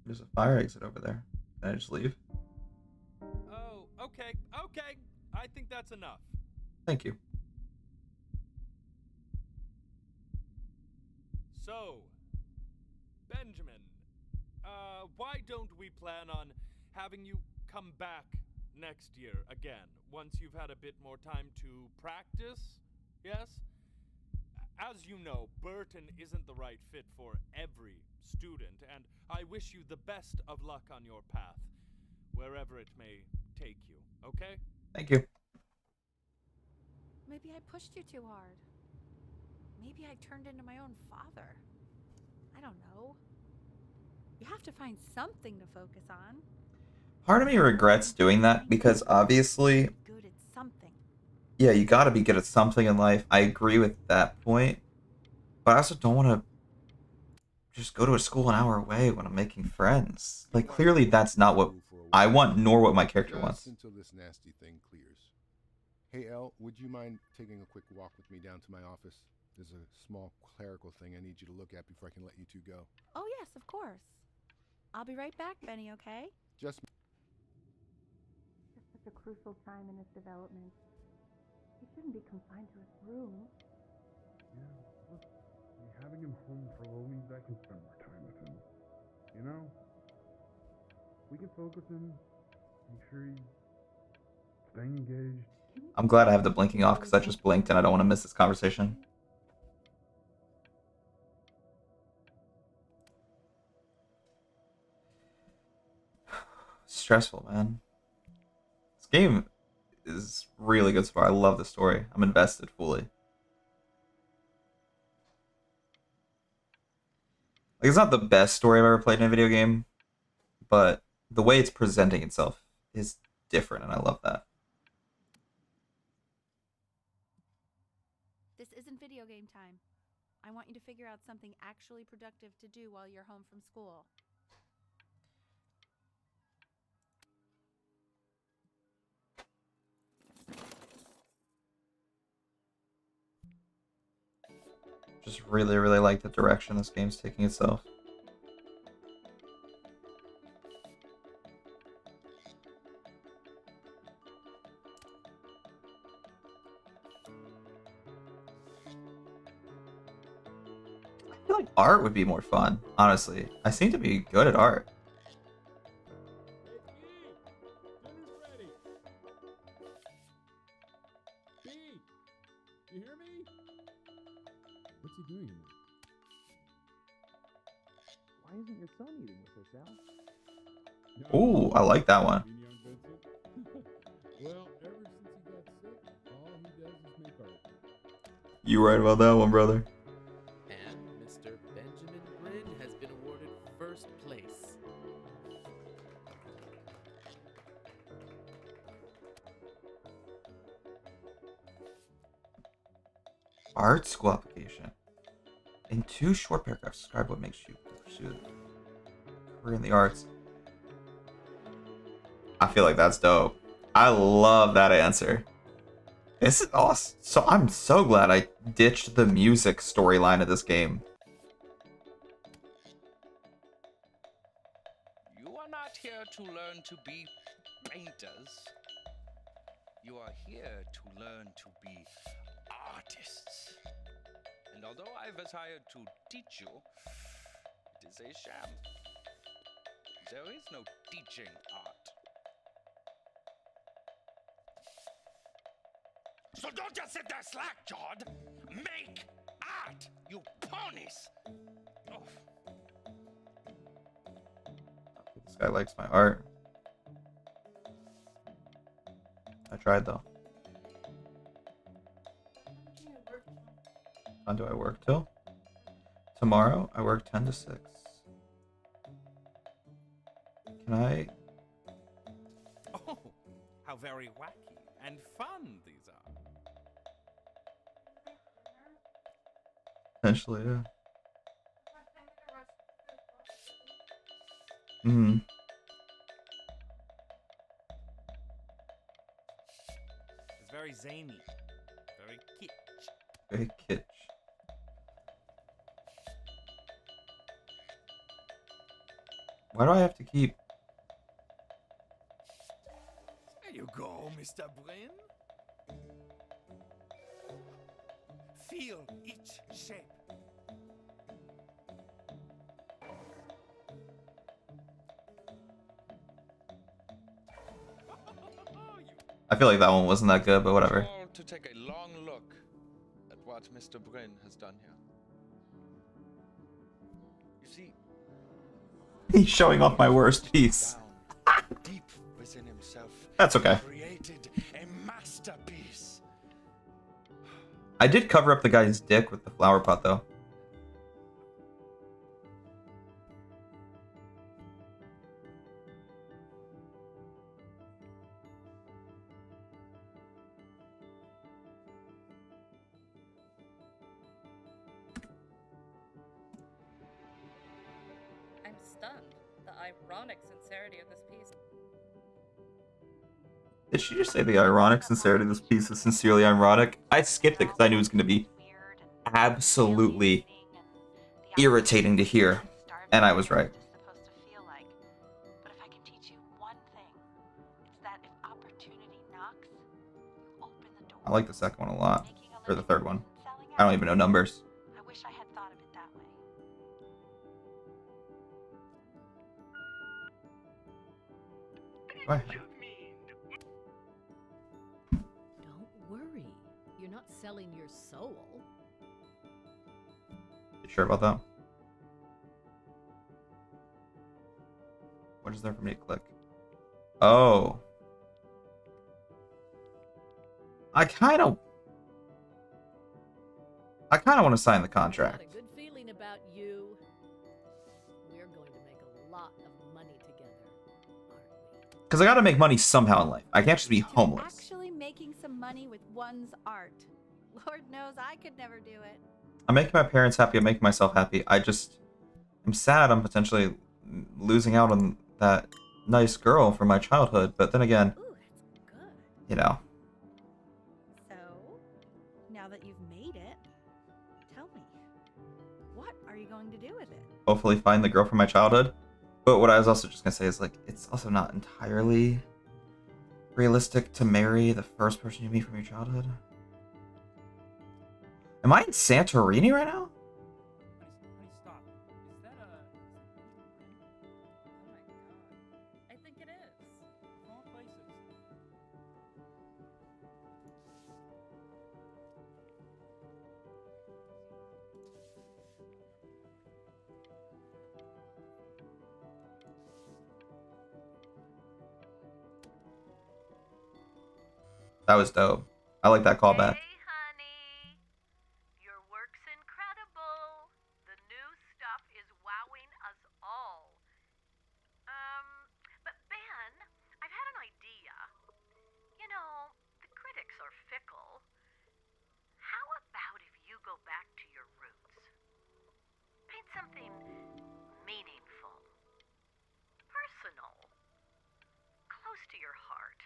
There's a fire exit over there. Can I just leave? Oh, okay. I think that's enough. Thank you. So, Benjamin, why don't we plan on having you come back next year again, once you've had a bit more time to practice? Yes? As you know, Burton isn't the right fit for every student, and I wish you the best of luck on your path, wherever it may take you, okay? Thank you. Maybe I pushed you too hard. Maybe I turned into my own father. I don't know. You have to find something to focus on. Part of me regrets doing that because obviously, Good at something. yeah, you gotta be good at something in life. I agree with that point. But I also don't want to just go to a school an hour away when I'm making friends. Like, clearly that's not what I want, nor what my character wants. Until this nasty thing clears. Hey, Elle, would you mind taking a quick walk with me down to my office? There's a small clerical thing I need you to look at before I can let you two go. Oh, yes, of course. I'll be right back, Benny, okay? Just... It's such a crucial time in his development. He shouldn't be confined to his room. Yeah, look, having him home for a little means I can spend more time with him. You know? We can focus him, make sure he's staying engaged. I'm glad I have the blinking off because I just blinked and I don't want to miss this conversation. Stressful, man. This game is really good so far. I love the story. I'm invested fully. Like, it's not the best story I've ever played in a video game, but the way it's presenting itself is different, and I love that. This isn't video game time. I want you to figure out something actually productive to do while you're home from school. Just really, really like the direction this game's taking itself. I feel like art would be more fun, honestly. I seem to be good at art. You hear me? What's he doing? Why isn't your son eating with us, Al? Ooh, I like that one. Well, ever since he got sick, all he does is make art. You right about that one, brother. And Mr. Benjamin Bryn has been awarded first place. Art school application. In 2 short paragraphs, describe what makes you pursue a career in the arts. I feel like that's dope. I love that answer. This is awesome. So I'm so glad I ditched the music storyline of this game. You are not here to learn to be painters. You are here to learn to be artists. And although I've hired to teach you, it is a sham. There is no teaching art. So don't just sit there slack, jawed. Make art, you ponies! Oh. This guy likes my art. I tried though. When do I work till? Tomorrow I work 10 to 6. Can I? Oh, how very wacky and fun these are. Potentially, yeah. Hmm. It's very zany, very kitsch. Very kitsch. Why do I have to keep? There you go, Mr. Bryn. Feel each shape. I feel like that one wasn't that good, but whatever. All to take a long look at what Mr. Bryn has done here. You see, He's showing off my worst piece. deep within himself, That's okay. created a masterpiece. I did cover up the guy's dick with the flower pot though. I'm stunned. The ironic sincerity of this piece. Did she just say the ironic sincerity of this piece is sincerely ironic? I skipped it because I knew it was going to be absolutely irritating to hear. And I was right. I like the second one a lot. Or the third one. I don't even know numbers. I wish I had thought of it that way. Why? Don't worry. You're not selling your soul. You sure about that? What is there for me to click? Oh. I kind of want to sign the contract. Got a good feeling about you. We're going to make a lot of money together, aren't we? Because I got to make money somehow in life. I can't just be homeless. Actually making some money with one's art. Lord knows I could never do it. I'm making my parents happy. I'm making myself happy. I'm sad I'm potentially losing out on that nice girl from my childhood. But then again, Ooh, that's good. you know, So, now that you've made it, tell me, what are you going to do with it? hopefully find the girl from my childhood. But what I was also just going to say is, like, it's also not entirely realistic to marry the first person you meet from your childhood. Am I in Santorini right now? Stop. Is that a... Oh my god. I think it is. Of all places. That was dope. I like that callback. Hey, honey. Your work's incredible. The new stuff is wowing us all. But Ben, I've had an idea. You know, the critics are fickle. How about if you go back to your roots? Paint something meaningful, personal, close to your heart.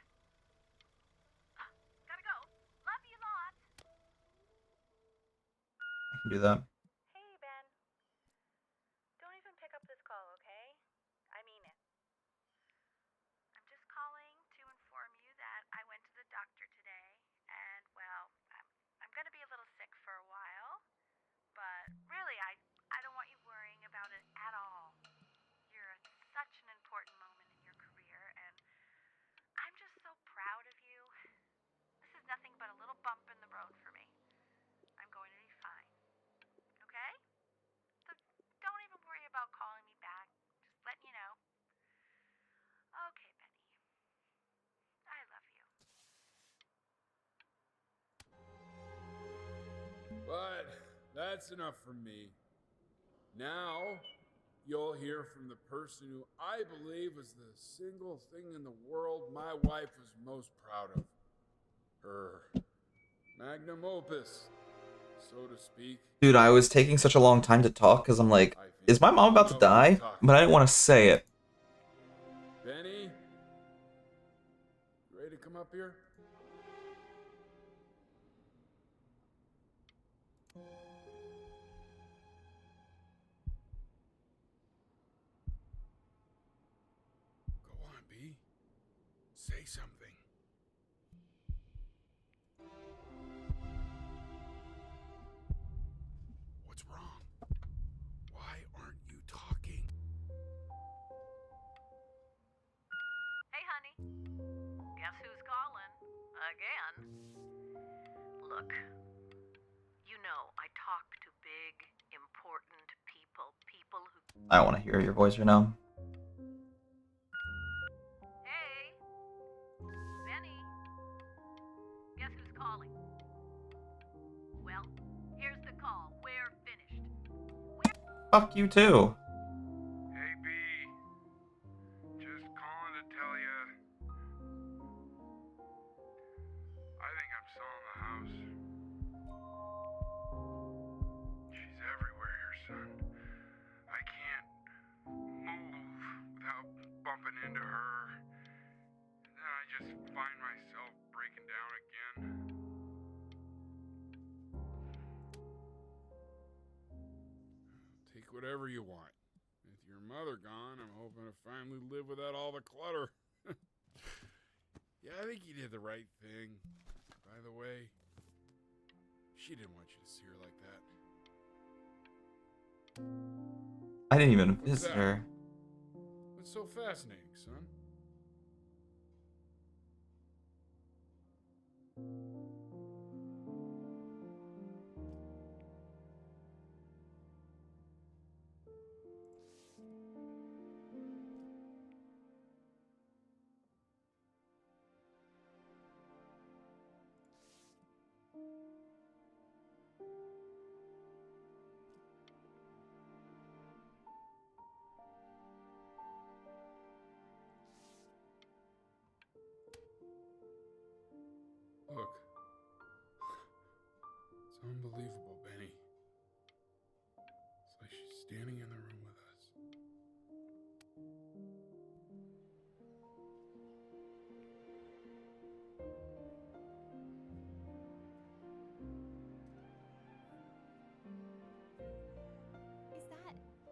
Gotta go. Love you lots. I can do that. Hey, Ben. Don't even pick up this call, okay? I mean it. That's enough from me. Now, you'll hear from the person who I believe is the single thing in the world my wife was most proud of. Her magnum opus, so to speak. Dude, I was taking such a long time to talk because I'm like, is my mom about to die? But I didn't want to say it. Benny? You ready to come up here? Go on, B. Say something. What's wrong? Why aren't you talking? Hey, honey. Guess who's calling? Again. Look, you know I talk to big, important people. People who... I don't want to hear your voice right now. Hey. Benny. Guess who's calling? Well, here's the call. We're finished. Fuck you too. Hey, B. Just calling to tell you. I think I'm selling the house. She's everywhere here, son. I can't move without bumping into her. And then I just find myself breaking down again. Take whatever you want. With your mother gone, I'm hoping to finally live without all the clutter. Yeah, I think you did the right thing. By the way, she didn't want you to see her like that. I didn't even What's visit that? her. What's so fascinating, son? Look. It's unbelievable, Benny. It's like she's standing in the room with us.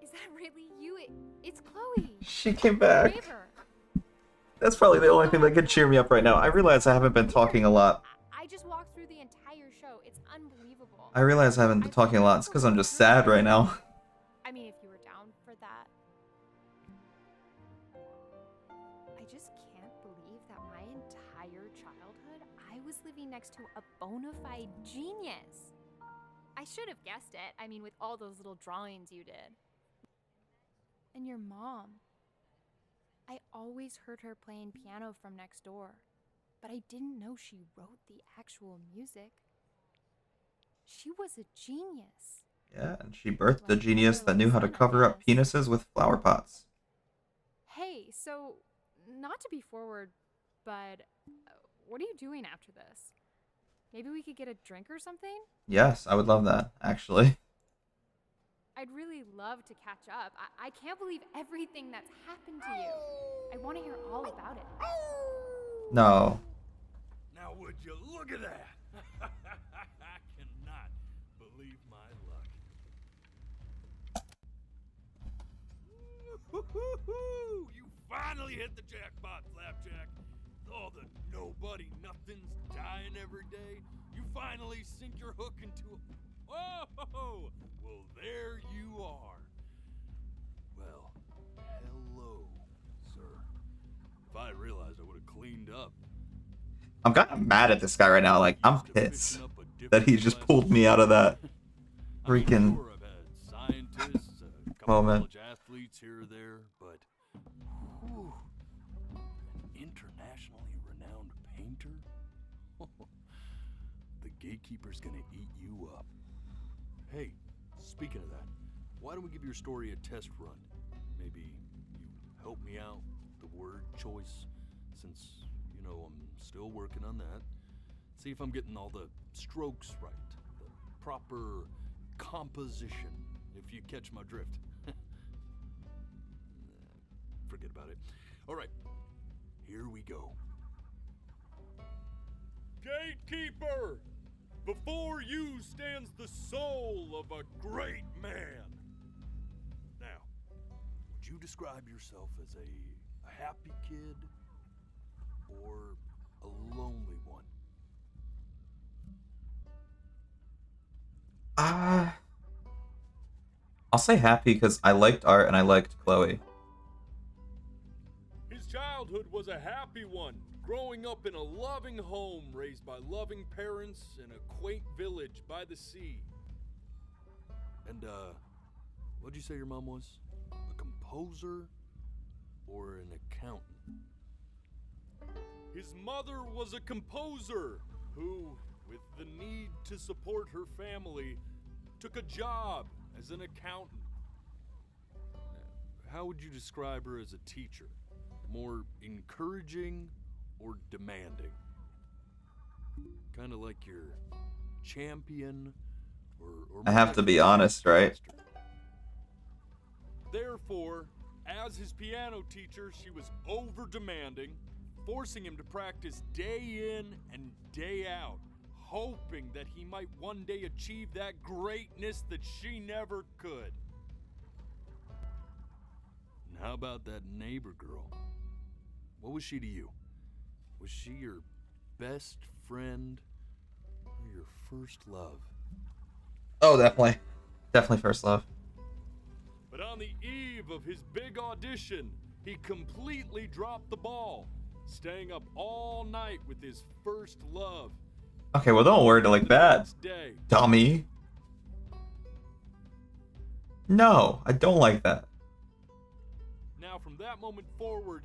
Is that really you? It's Chloe. She came back. Raver. That's probably the only thing that could cheer me up right now. I realize I haven't been talking a lot. I just walked through the entire show. It's unbelievable. I realize I haven't been talking a lot. It's because I'm just sad right now. I mean, if you were down for that. I just can't believe that my entire childhood, I was living next to a bona fide genius. I should have guessed it. I mean, with all those little drawings you did. And your mom. I always heard her playing piano from next door, but I didn't know she wrote the actual music. She was a genius. Yeah, and she birthed a genius that knew how to cover up penises with flower pots. Hey, so, not to be forward, but what are you doing after this? Maybe we could get a drink or something? Yes, I would love that, actually. I'd really love to catch up. I can't believe everything that's happened to you. I want to hear all about it. No. Now would you look at that? I cannot believe my luck. You finally hit the jackpot, Flapjack. All the nobody nothings dying every day. You finally sink your hook into a... Oh, well, there you are. Well, hello, sir. If I realized, I would have cleaned up. I'm kind of mad at this guy right now. Like, I'm pissed that he just pulled me out of that freaking Scientists, a couple moment. college athletes here or there, but whew, an internationally renowned painter? The gatekeeper's gonna eat you up. Hey, speaking of that, why don't we give your story a test run? Maybe you help me out with the word choice, since, you know, I'm still working on that. See if I'm getting all the strokes right, the proper composition, if you catch my drift. Forget about it. All right, here we go. Gatekeeper! Before you stands the soul of a great man. Now, would you describe yourself as a happy kid or a lonely one? I'll say happy because I liked art and I liked Chloe. His childhood was a happy one, growing up in a loving home raised by loving parents in a quaint village by the sea. And, what'd you say your mom was? A composer or an accountant? His mother was a composer who, with the need to support her family, took a job as an accountant. How would you describe her as a teacher? More encouraging or demanding? Kind of like your champion or I have to be honest, right? Therefore, as his piano teacher, she was over demanding, forcing him to practice day in and day out, hoping that he might one day achieve that greatness that she never could. And how about that neighbor girl? What was she to you? Was she your best friend or your first love? Oh, definitely. Definitely first love. But on the eve of his big audition, he completely dropped the ball, staying up all night with his first love. Okay, well, don't word it like that, dummy. No, I don't like that. Now, from that moment forward,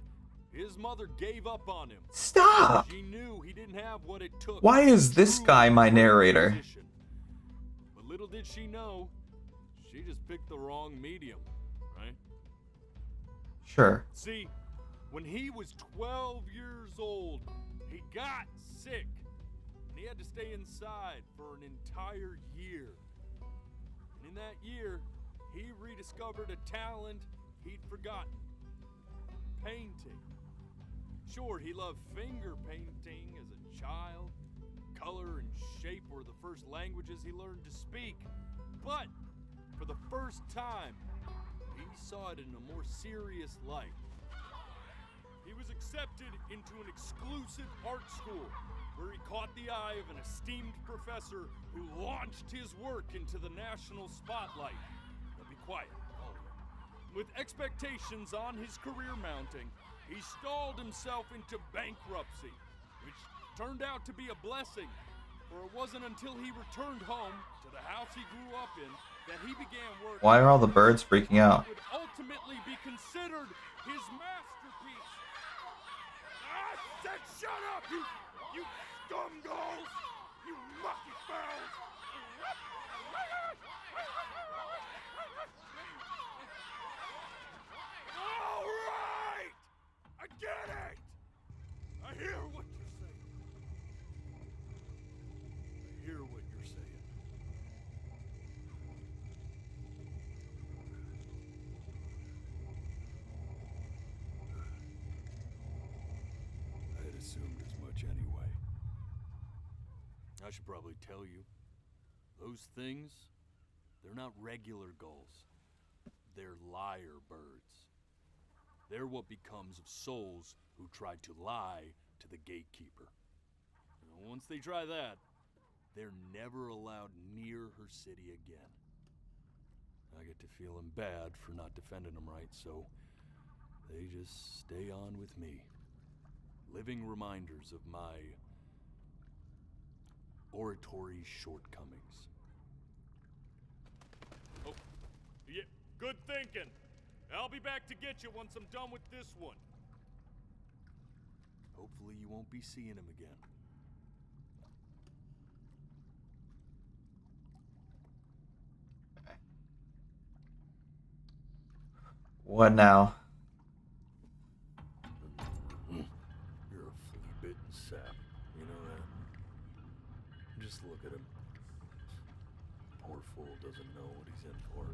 his mother gave up on him. Stop! She knew he didn't have what it took. Why is this guy my narrator? But little did she know, she just picked the wrong medium, right? Sure. See, when he was 12 years old, he got sick. And he had to stay inside for an entire year. And in that year, he rediscovered a talent he'd forgotten. Painting. Sure, he loved finger painting as a child. Color and shape were the first languages he learned to speak. But for the first time, he saw it in a more serious light. He was accepted into an exclusive art school where he caught the eye of an esteemed professor who launched his work into the national spotlight. Now be quiet. With expectations on his career mounting, he stalled himself into bankruptcy, which turned out to be a blessing, for it wasn't until he returned home to the house he grew up in that he began work. Why are all the birds freaking out? Would ultimately be considered his masterpiece. I said shut up, you scumballs! You mucky fowls! All right! I get it! I hear what you're saying. I hear what you're saying. I had assumed as much anyway. I should probably tell you, those things, they're not regular gulls. They're lyre birds. They're what becomes of souls who tried to lie to the gatekeeper. And once they try that, they're never allowed near her city again. I get to feeling bad for not defending them right, so they just stay on with me. Living reminders of my oratory shortcomings. Oh, yeah, good thinking. I'll be back to get you once I'm done with this one. Hopefully you won't be seeing him again. What now? You're a flea-bitten sap. You know that? Just look at him. Poor fool doesn't know what he's in for.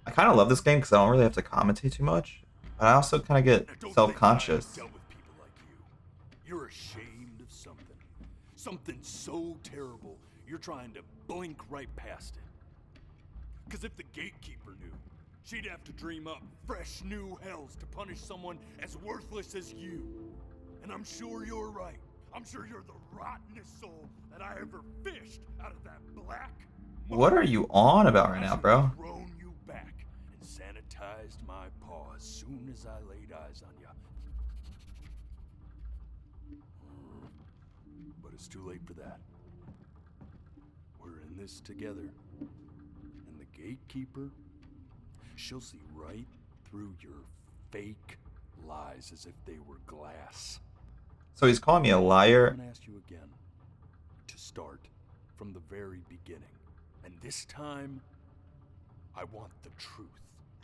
I kind of love this game because I don't really have to commentate too much. But I also kind of get self-conscious. Dealt with people like you. You're ashamed of something. Something so terrible, you're trying to blink right past it. Because if the gatekeeper knew, she'd have to dream up fresh new hells to punish someone as worthless as you. And I'm sure you're right. I'm sure you're the rottenest soul that I ever fished out of that black. What are you on about right now, bro? Thrown you back and sanitized my paw as soon as I laid eyes on you. But it's too late for that. We're in this together. And the gatekeeper, she'll see right through your fake lies as if they were glass. So he's calling me a liar. I'm gonna ask you again to start from the very beginning. And this time, I want the truth.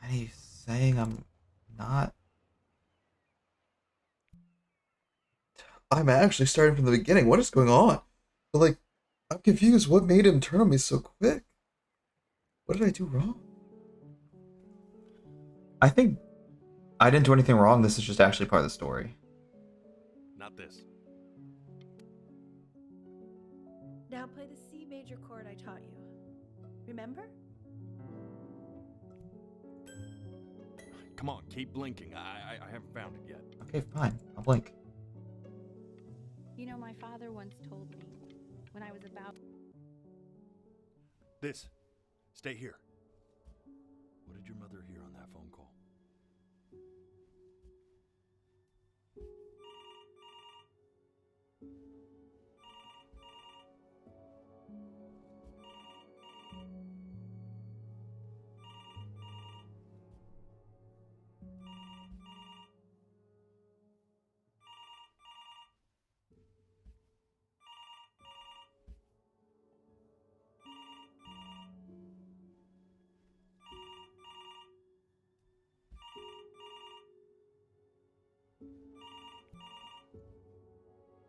And he's saying I'm not. I'm actually starting from the beginning. What is going on? But like, I'm confused. What made him turn on me so quick? What did I do wrong? I think I didn't do anything wrong. This is just actually part of the story. Not this. Now play the C major chord I taught you. Remember? Come on, keep blinking. I haven't found it yet. Okay, fine. I'll blink. You know, my father once told me when I was about. This. Stay here. What did your mother hear on that phone call?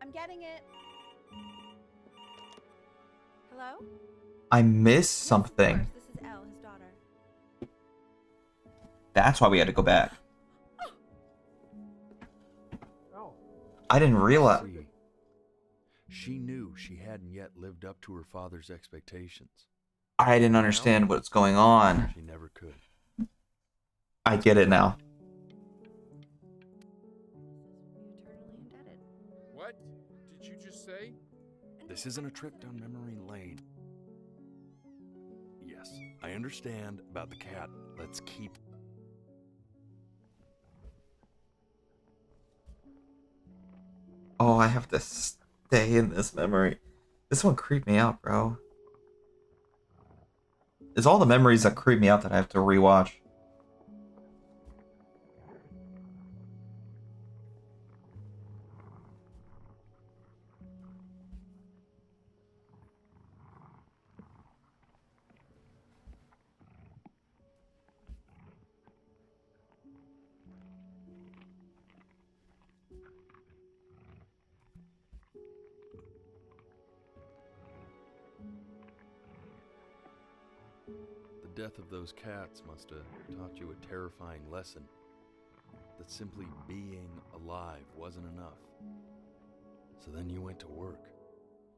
I'm getting it. Hello? I missed something. This is Elle, his daughter. That's why we had to go back. I didn't realize. She knew she hadn't yet lived up to her father's expectations. I didn't understand what's going on. She never could. I get it now. What did you just say? This isn't a trip down memory lane. Yes, I understand about the cat. Let's keep. Oh, I have to stay in this memory. This one creeped me out, bro. It's all the memories that creep me out that I have to rewatch. The death of those cats must have taught you a terrifying lesson. That simply being alive wasn't enough. So then you went to work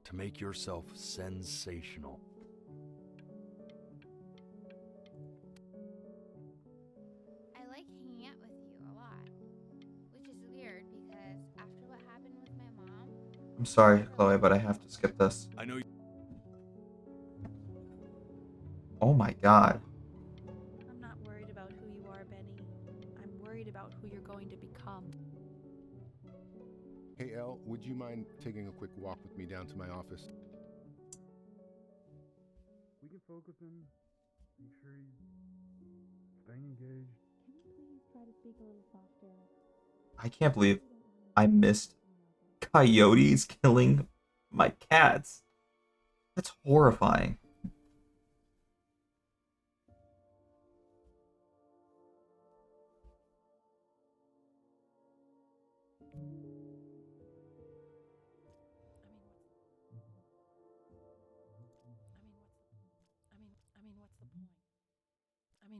to make yourself sensational. I like hanging out with you a lot, which is weird because after what happened with my mom, I'm sorry, Chloe, but I have to skip this. I know. Oh my god. I'm not worried about who you are, Benny. I'm worried about who you're going to become. Hey, Elle, would you mind taking a quick walk with me down to my office? We can focus in, make sure he's staying engaged. Can you please try to speak a little softer? I can't believe I missed coyotes killing my cats. That's horrifying.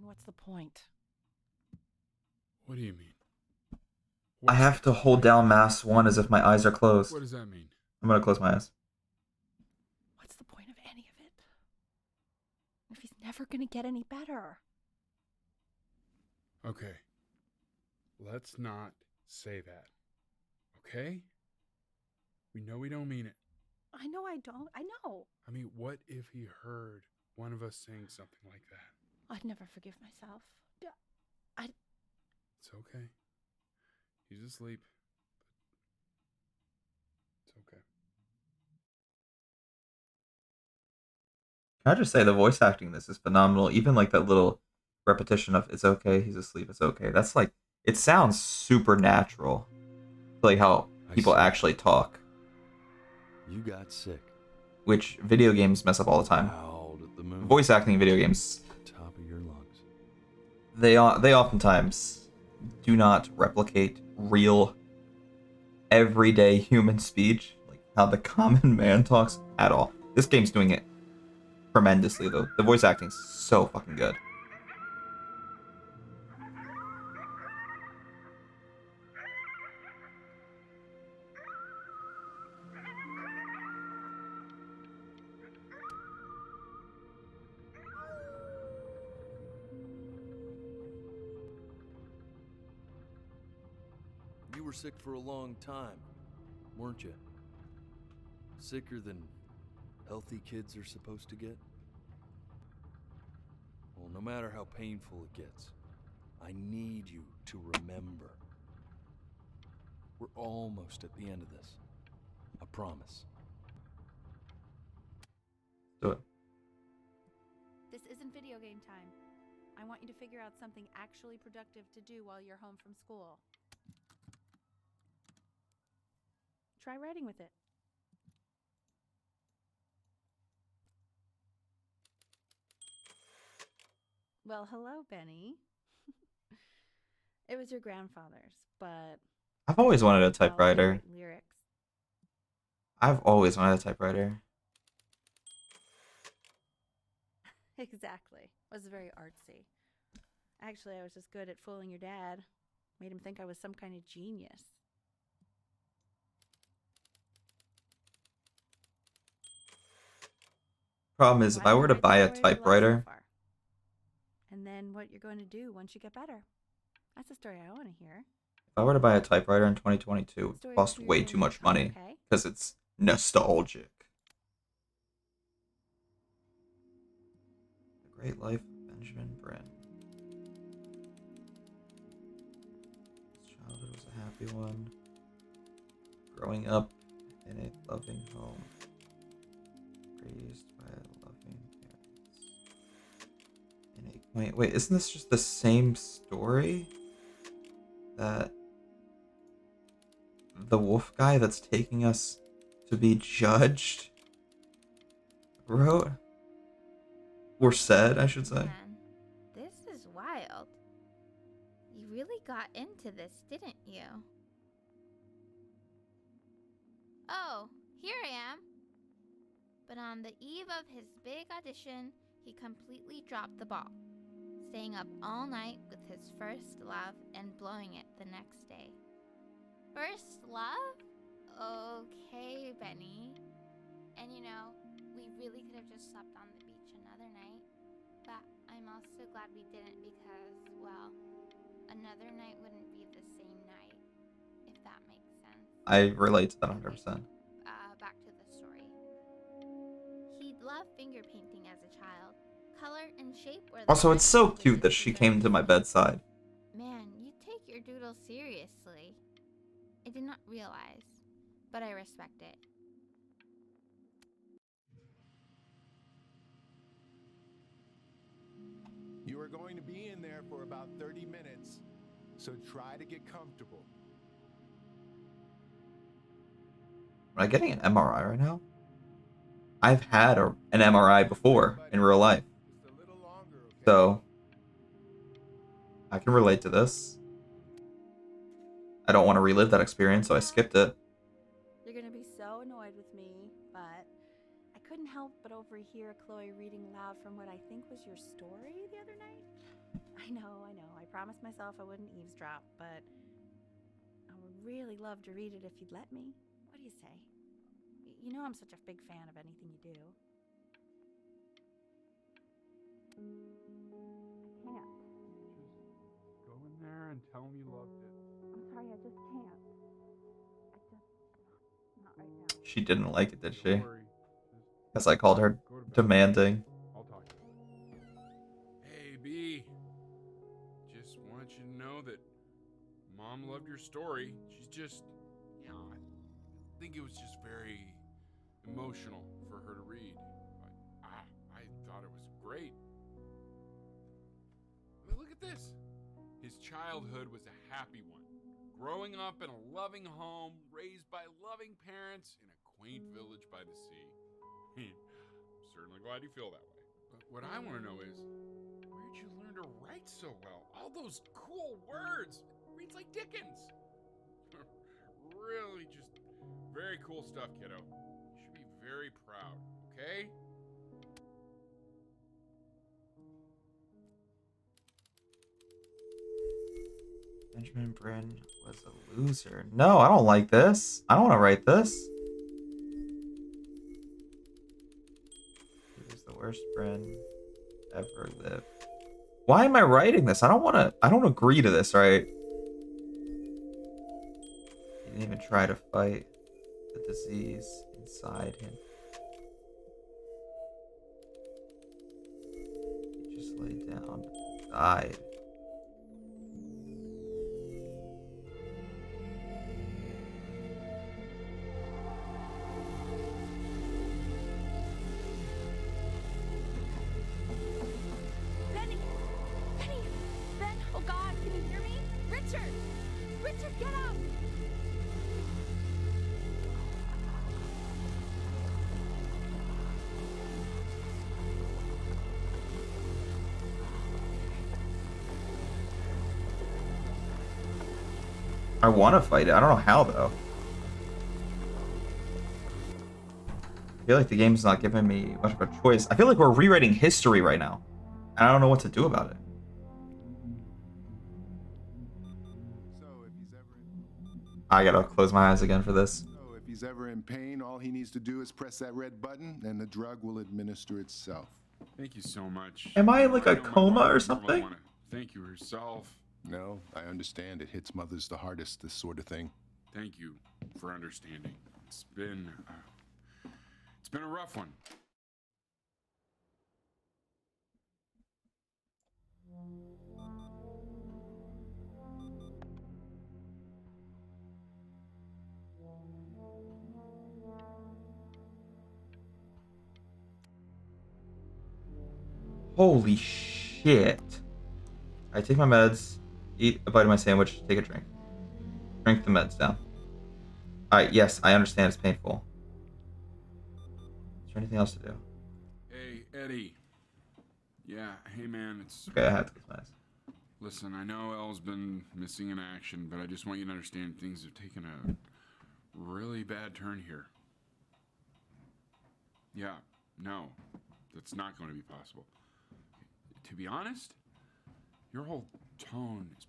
What's the point? What do you mean? I have to hold down mass 1 as if my eyes are closed. What does that mean? I'm gonna close my eyes. What's the point of any of it? If he's never gonna get any better. Okay. Let's not say that. Okay? We know we don't mean it. I know I don't. I know. I mean, what if he heard one of us saying something like that? I'd never forgive myself. It's okay. He's asleep. It's okay. Can I just say the voice acting in this is phenomenal. Even like that little repetition of "it's okay, he's asleep, it's okay." That's like it sounds supernatural, like how people actually talk. You got sick. Which video games mess up all the time. Howled at the moon. Voice acting in video games, Top of your lungs. they oftentimes do not replicate real everyday human speech, like how the common man talks at all. This game's doing it tremendously though. The voice acting's so fucking good. You were sick for a long time, weren't you? Sicker than healthy kids are supposed to get? Well, no matter how painful it gets, I need you to remember. We're almost at the end of this. I promise. Do it. This isn't video game time. I want you to figure out something actually productive to do while you're home from school. Try writing with it. Well, hello, Benny. It was your grandfather's, but I've always wanted a well, they typewriter. write lyrics. I've always wanted a typewriter. Exactly. It was very artsy. Actually, I was just good at fooling your dad. Made him think I was some kind of genius. Problem is, if I were to buy a typewriter, And then what you're going to do once you get better. That's the story I want to hear. if I were to buy a typewriter in 2022, it would Story cost for your way too much money okay. because it's nostalgic. The Great Life of Benjamin Brin. His childhood was a happy one. Growing up in a loving home, raised by loving parents. Wait, isn't this just the same story that the wolf guy that's taking us to be judged wrote? Or said, I should say. Man, this is wild. You really got into this, didn't you? Oh, here I am. But on the eve of his big audition, he completely dropped the ball, staying up all night with his first love and blowing it the next day. First love? Okay, Benny. And you know, we really could have just slept on the beach another night, but I'm also glad we didn't because, well, another night wouldn't be the same night, if that makes sense. I relate to that 100%. Back to the story. He'd love finger painting as a child. Color and shape were the Also, it's best so languages cute that he she learned came to my bedside. Man, you take your doodle seriously. I did not realize, but I respect it. You are going to be in there for about 30 minutes, so try to get comfortable. Am I getting an MRI right now? I've had an MRI before in real life. So, I can relate to this. I don't want to relive that experience, so I skipped it. You're gonna be so annoyed with me, but I couldn't help but overhear Chloe reading aloud from what I think was your story the other night. I know. I promised myself I wouldn't eavesdrop, but I would really love to read it if you'd let me. What do you say? You know I'm such a big fan of anything you do. I can't. Just go in there and tell him you loved it. I'm sorry, I just can't. Not right now. She didn't like it, did she? Because I called her demanding. I'll talk to you. Hey, B. Just want you to know that Mom loved your story. She's just, I think it was just very emotional for her to read. I thought it was great. I mean, look at this. His childhood was a happy one. Growing up in a loving home, raised by loving parents in a quaint village by the sea. I'm certainly glad you feel that way. But what I want to know is, where'd you learn to write so well? All those cool words. It reads like Dickens. Really just very cool stuff, kiddo. You should be very proud, okay? Benjamin Bryn was a loser. No, I don't like this. I don't want to write this. He was the worst Bryn ever lived. Why am I writing this? I don't agree to this, right? He didn't even try to fight the disease inside him. He just laid down, died. Richard, get up! I want to fight it. I don't know how, though. I feel like the game's not giving me much of a choice. I feel like we're rewriting history right now. And I don't know what to do about it. I gotta close my eyes again for this. So if he's ever in pain, all he needs to do is press that red button and the drug will administer itself. Thank you so much. Am I in like a coma or something? Thank you yourself. No, I understand. It hits mothers the hardest, this sort of thing. Thank you for understanding. It's been a rough one. Holy shit. I take my meds, eat a bite of my sandwich, take a drink. Drink the meds down. Alright, yes, I understand it's painful. Is there anything else to do? Hey, Eddie. Yeah, hey man, it's... Okay, I have to close my eyes. Listen, I know Elle's been missing in action, but I just want you to understand things have taken a really bad turn here. Yeah, no, that's not going to be possible. To be honest, your whole tone is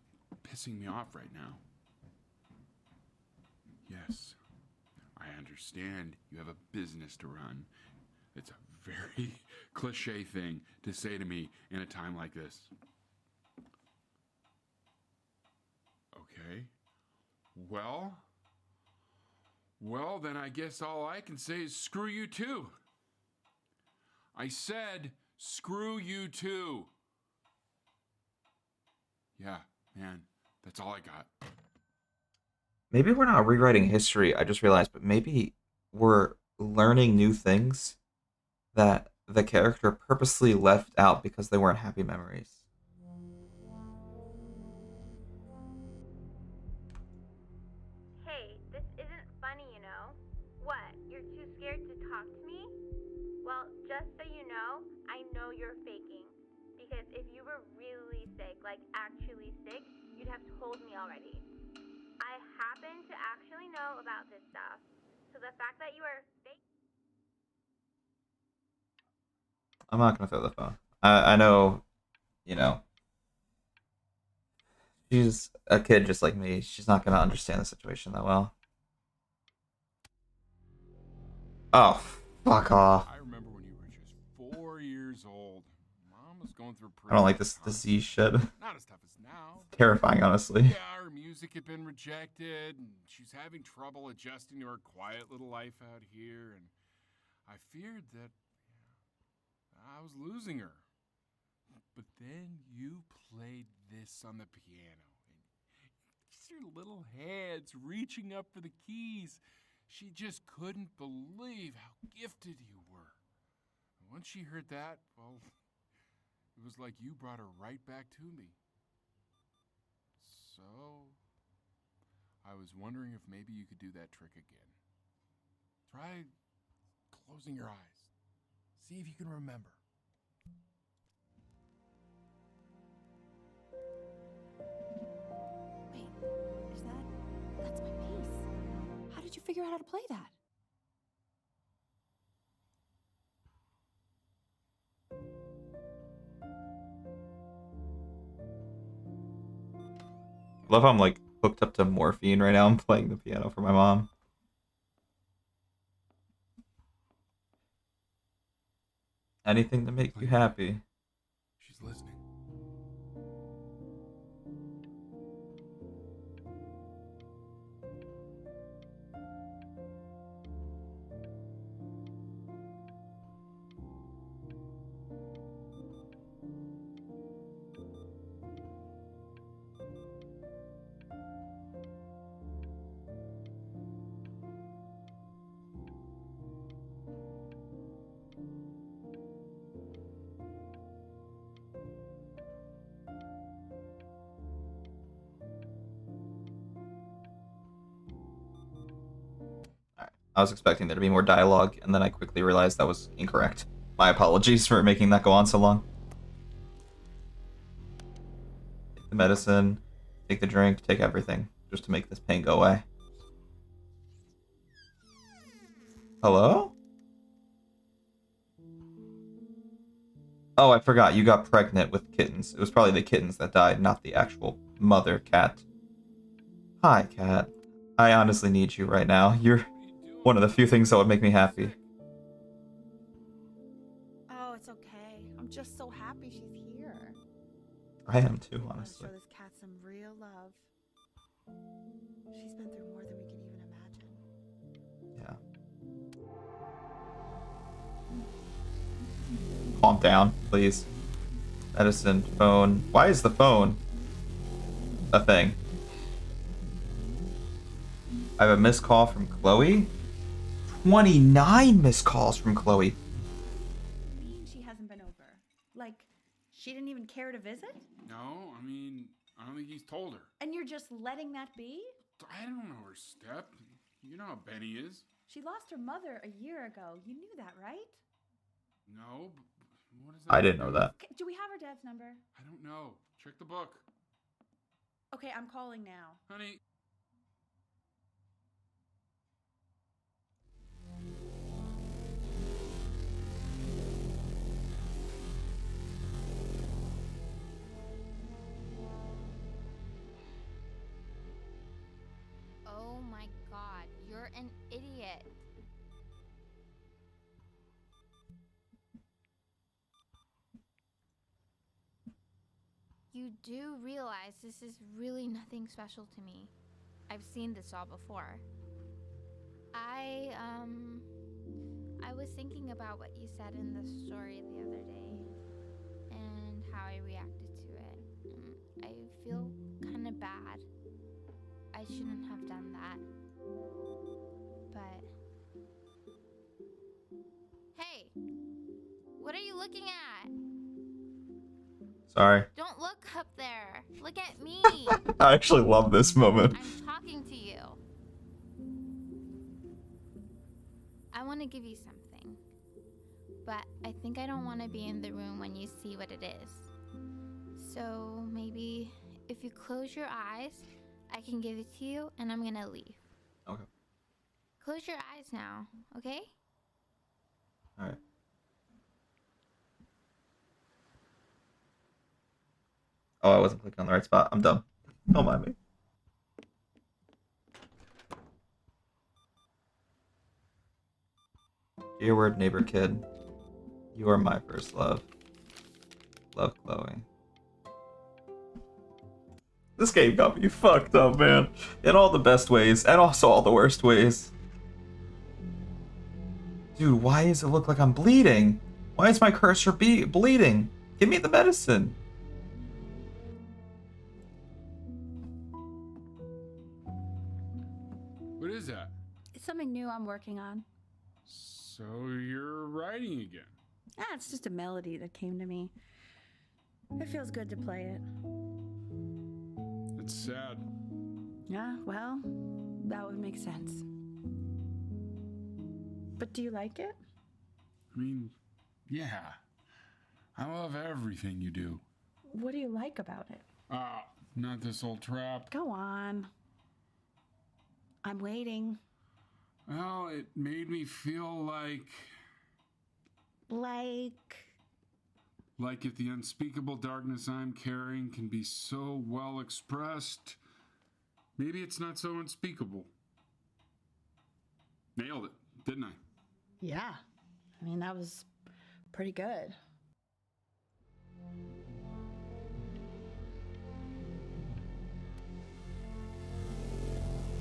pissing me off right now. Yes, I understand you have a business to run. It's a very cliche thing to say to me in a time like this. Okay. Well, then I guess all I can say is screw you too. I said screw you too. Yeah, man, that's all I got. Maybe we're not rewriting history, I just realized, but maybe we're learning new things that the character purposely left out because they weren't happy memories. Hey, this isn't funny, you know? What? already. I happen to actually know about this stuff, so the fact that you are fake. I'm not gonna throw the phone. I know, you know, she's a kid just like me. She's not gonna understand the situation that well. Oh, fuck off. I remember when you were just 4 years old. Mom was going through I don't like this disease shit. Not as tough as now. Terrifying, honestly. Yeah, her music had been rejected, and she's having trouble adjusting to her quiet little life out here, and I feared that I was losing her. But then you played this on the piano, and just her little hands reaching up for the keys. She just couldn't believe how gifted you were. And once she heard that, well, it was like you brought her right back to me. So, I was wondering if maybe you could do that trick again. Try closing your eyes. See if you can remember. Wait, that's my bass. How did you figure out how to play that? Love how I'm like hooked up to morphine right now. I'm playing the piano for my mom. Anything to make you happy. She's listening. I was expecting there to be more dialogue, and then I quickly realized that was incorrect. My apologies for making that go on so long. Take the medicine, take the drink, take everything, just to make this pain go away. Hello? Oh, I forgot, you got pregnant with kittens. It was probably the kittens that died, not the actual mother cat. Hi, cat. I honestly need you right now. You're one of the few things that would make me happy. Oh, it's okay. I'm just so happy she's here. I am too, I want to honestly. show this cat some real love. She's been through more than we can even imagine. Yeah. Calm down, please. Medicine, phone. Why is the phone a thing? I have a missed call from Chloe. 29 missed calls from Chloe. What do you mean she hasn't been over? Like, she didn't even care to visit? No, I mean, I don't think he's told her. And you're just letting that be? I don't know her step. You know how Benny is. She lost her mother a year ago. You knew that, right? No, but what is that? I didn't know that. Okay, do we have her dad's number? I don't know. Check the book. Okay, I'm calling now. Honey. Oh my god, you're an idiot. You do realize this is really nothing special to me. I've seen this all before. I was thinking about what you said in the story the other day and how I reacted to it. I feel kind of bad. I shouldn't have done that. But hey, what are you looking at? Sorry. Don't look up there. Look at me. I actually love this moment. I'm talking to you. I want to give you something, but I think I don't want to be in the room when you see what it is. So maybe if you close your eyes I can give it to you, and I'm gonna leave. Okay. Close your eyes now, okay? All right. Oh, I wasn't clicking on the right spot. I'm dumb. Don't mind me. Dear word neighbor kid, you are my first love. Love, Chloe. This game got me fucked up, man. In all the best ways, and also all the worst ways. Dude, why does it look like I'm bleeding? Why is my cursor bleeding? Give me the medicine. What is that? It's something new I'm working on. So you're writing again? It's just a melody that came to me. It feels good to play it. It's sad. Yeah, well, that would make sense. But do you like it? I mean, yeah. I love everything you do. What do you like about it? Not this old trap. Go on. I'm waiting. Well, it made me feel like if the unspeakable darkness I'm carrying can be so well expressed, maybe it's not so unspeakable. Nailed it, didn't I? Yeah. I mean, that was pretty good.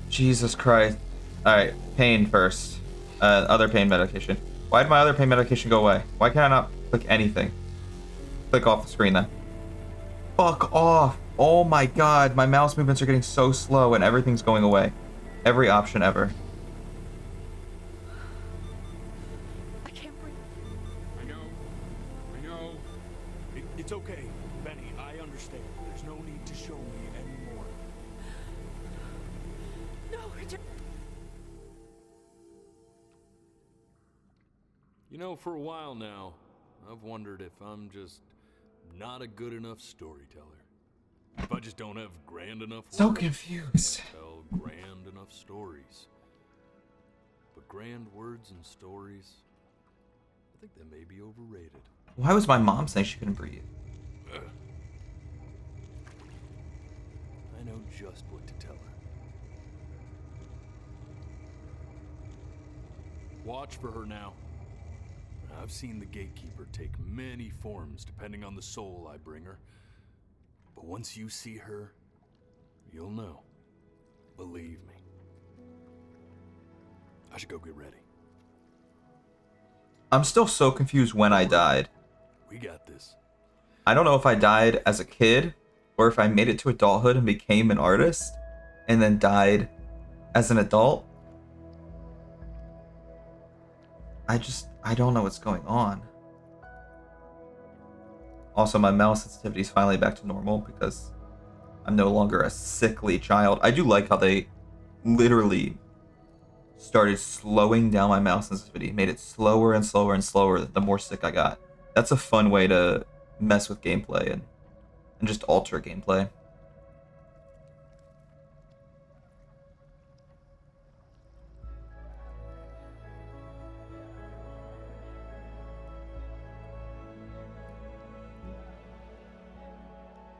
Jesus Christ. Alright, pain first. Other pain medication. Why did my other pain medication go away? Why can I not click anything? Click off the screen then. Fuck off! Oh my god, my mouse movements are getting so slow and everything's going away. Every option ever. I can't breathe. I know. It's okay, Benny. I understand. There's no need to show me anymore. No, Richard. You know, for a while now, I've wondered if I'm just not a good enough storyteller. If I just don't have grand enough So words confused. to tell grand enough stories. But grand words and stories, I think they may be overrated. Why was my mom saying she couldn't breathe? I know just what to tell her. Watch for her now. I've seen the gatekeeper take many forms depending on the soul I bring her. But once you see her, you'll know. Believe me. I should go get ready. I'm still so confused when I died. We got this. I don't know if I died as a kid or if I made it to adulthood and became an artist and then died as an adult. I don't know what's going on. Also, my mouse sensitivity is finally back to normal because I'm no longer a sickly child. I do like how they literally started slowing down my mouse sensitivity, made it slower and slower and slower the more sick I got. That's a fun way to mess with gameplay and just alter gameplay.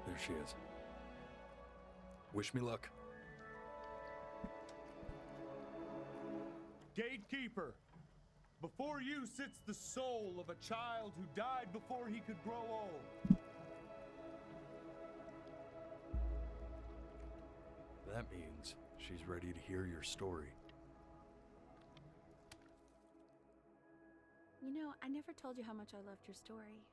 There she is. Wish me luck. Gatekeeper, before you sits the soul of a child who died before he could grow old. That means she's ready to hear your story. You know, I never told you how much I loved your story.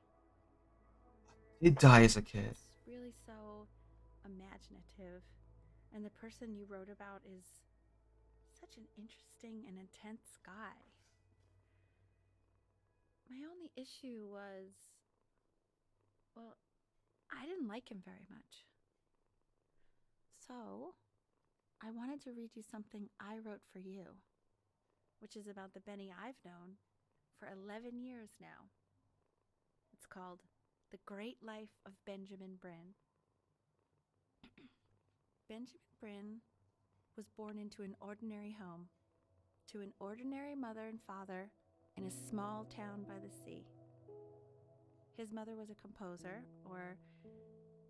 He died as a kid. It's really so imaginative. And the person you wrote about is such an interesting and intense guy. My only issue was, well, I didn't like him very much. So, I wanted to read you something I wrote for you, which is about the Benny I've known for 11 years now. It's called The Great Life of Benjamin Brin. Benjamin Bryn was born into an ordinary home, to an ordinary mother and father in a small town by the sea. His mother was a composer, or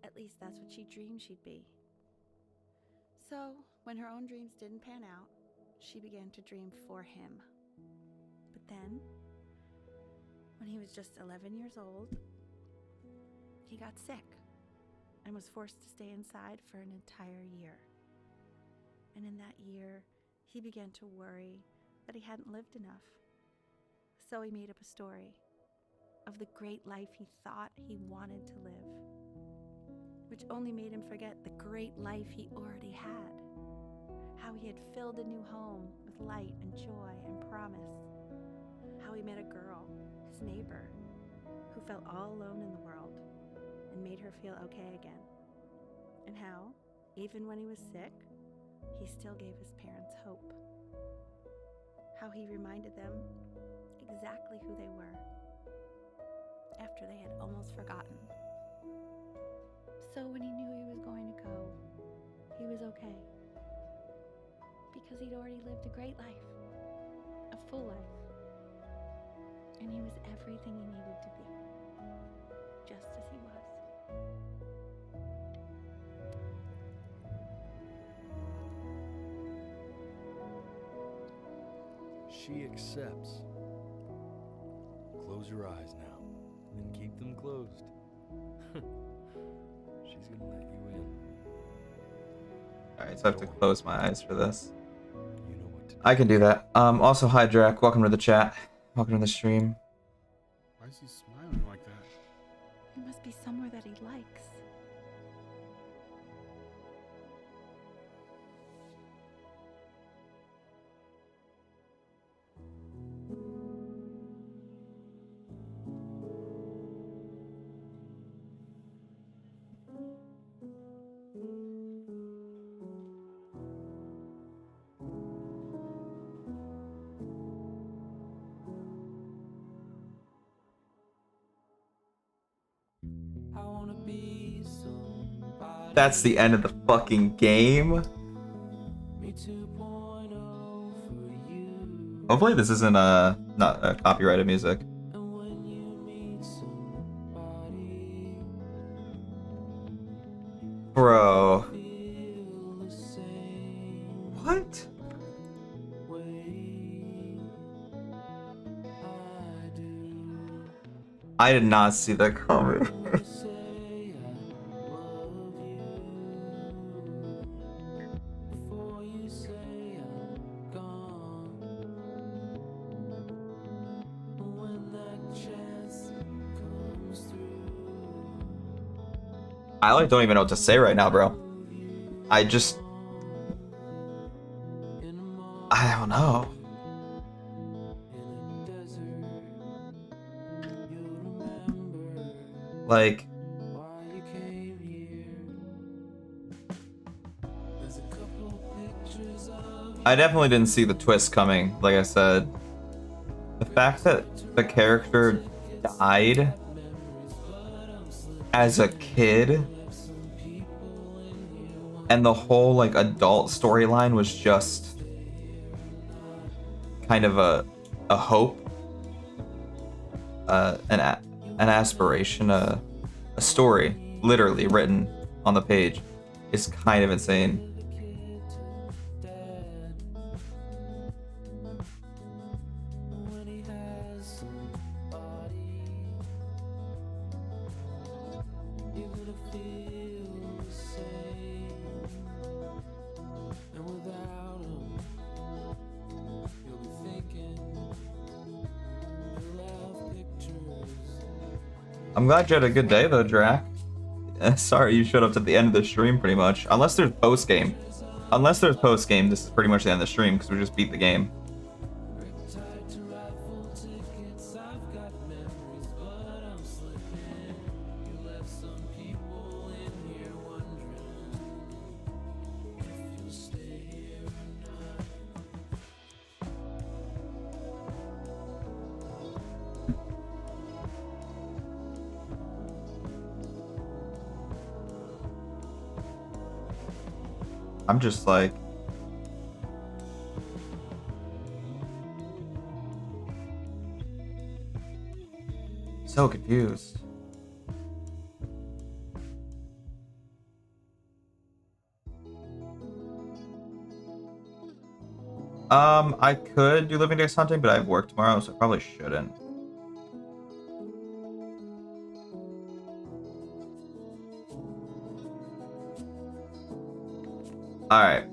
at least that's what she dreamed she'd be. So, when her own dreams didn't pan out, she began to dream for him. But then, when he was just 11 years old, he got sick and was forced to stay inside for an entire year. And in that year, he began to worry that he hadn't lived enough. So he made up a story of the great life he thought he wanted to live, which only made him forget the great life he already had. How he had filled a new home with light and joy and promise. How he met a girl, his neighbor, who felt all alone in the world and made her feel okay again. And how, even when he was sick, he still gave his parents hope. How he reminded them exactly who they were after they had almost forgotten. So when he knew he was going to go, he was okay. Because he'd already lived a great life, a full life. And he was everything he needed to be, just as he was. She accepts. Close your eyes now, and keep them closed. She's gonna let you in. Alright, so I have to close my eyes for this. I can do that. Also, hi Drac, welcome to the chat. Welcome to the stream. Why is he smiling like that? It must be somewhere that he likes. That's the end of the fucking game. Hopefully this isn't not copyrighted music. Bro. What? I did not see that coming. I like don't even know what to say right now, bro. I don't know. Like, I definitely didn't see the twist coming, like I said. The fact that the character died as a kid and the whole like adult storyline was just kind of a hope, an aspiration, a story literally written on the page is kind of insane. I'm glad you had a good day though, Drac. Sorry you showed up to the end of the stream pretty much. Unless there's post-game. Unless there's post-game, this is pretty much the end of the stream because we just beat the game. I'm just like, so confused. I could do living days hunting, but I have work tomorrow, so I probably shouldn't. Alright.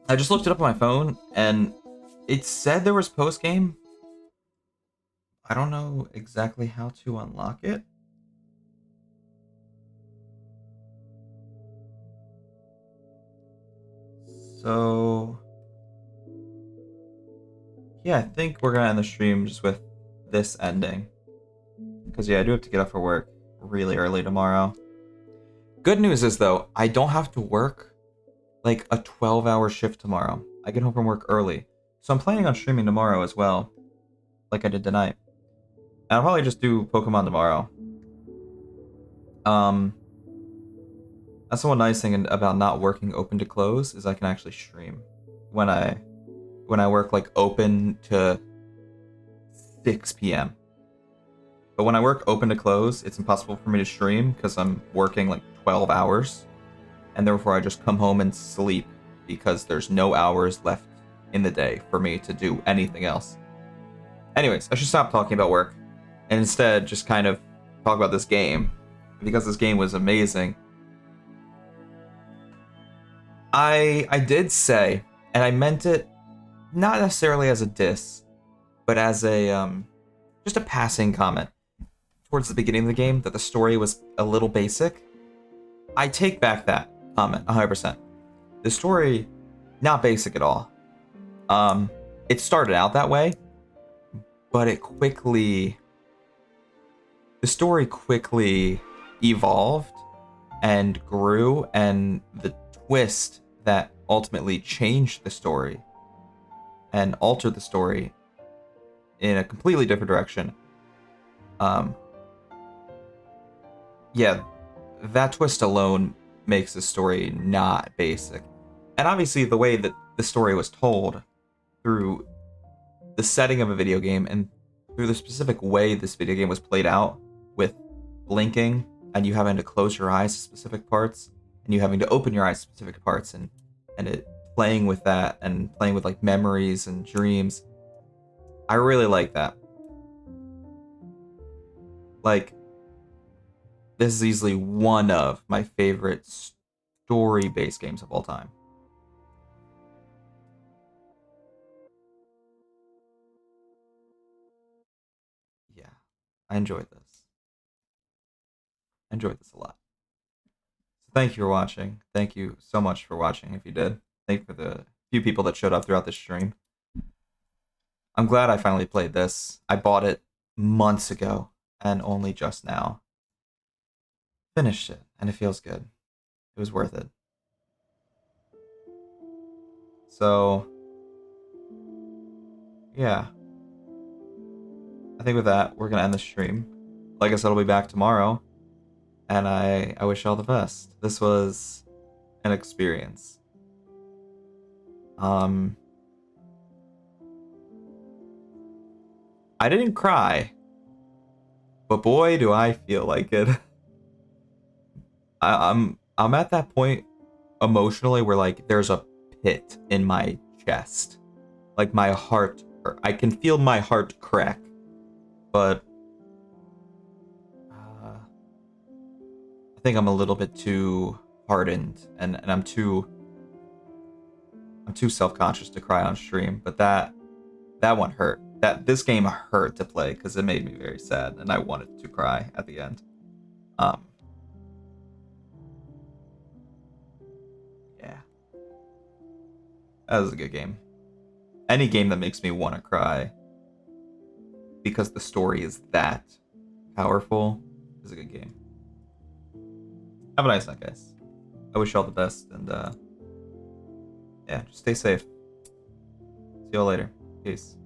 I just looked it up on my phone, and it said there was post-game. I don't know exactly how to unlock it. So... yeah, I think we're gonna end the stream just with this ending. Because, yeah, I do have to get up for work really early tomorrow. Good news is, though, I don't have to work like a 12-hour shift tomorrow. I get home from work early. So I'm planning on streaming tomorrow as well, like I did tonight. And I'll probably just do Pokemon tomorrow. That's the one nice thing about not working open to close is I can actually stream when I work like open to 6 p.m. But when I work open to close, it's impossible for me to stream because I'm working like 12 hours. And therefore I just come home and sleep because there's no hours left in the day for me to do anything else. Anyways, I should stop talking about work and instead just kind of talk about this game because this game was amazing. I did say, and I meant it not necessarily as a diss, but as a just a passing comment towards the beginning of the game that the story was a little basic. I take back that comment 100%. The story, not basic at all. It started out that way, but the story quickly evolved and grew, and the twist that ultimately changed the story and altered the story in a completely different direction. Yeah, that twist alone makes the story not basic. And obviously the way that the story was told through the setting of a video game and through the specific way this video game was played out with blinking and you having to close your eyes to specific parts and you having to open your eyes to specific parts and it playing with that and playing with like memories and dreams. I really like that. Like, this is easily one of my favorite story-based games of all time. Yeah, I enjoyed this. I enjoyed this a lot. So thank you for watching. Thank you so much for watching if you did. Thank you for the few people that showed up throughout the stream. I'm glad I finally played this. I bought it months ago and only just now finished it, and it feels good. It was worth it. So, yeah. I think with that, we're gonna end the stream. Like I said, I'll be back tomorrow, and I wish you all the best. This was an experience. I didn't cry, but boy, do I feel like it. I'm at that point emotionally where like there's a pit in my chest, like my heart. I can feel my heart crack, but I think I'm a little bit too hardened, and I'm too self-conscious to cry on stream. But that one hurt. This game hurt to play because it made me very sad, and I wanted to cry at the end. Yeah, that was a good game. Any game that makes me want to cry because the story is that powerful is a good game. Have a nice night, guys. I wish you all the best, and yeah, just stay safe. See y'all later. Peace.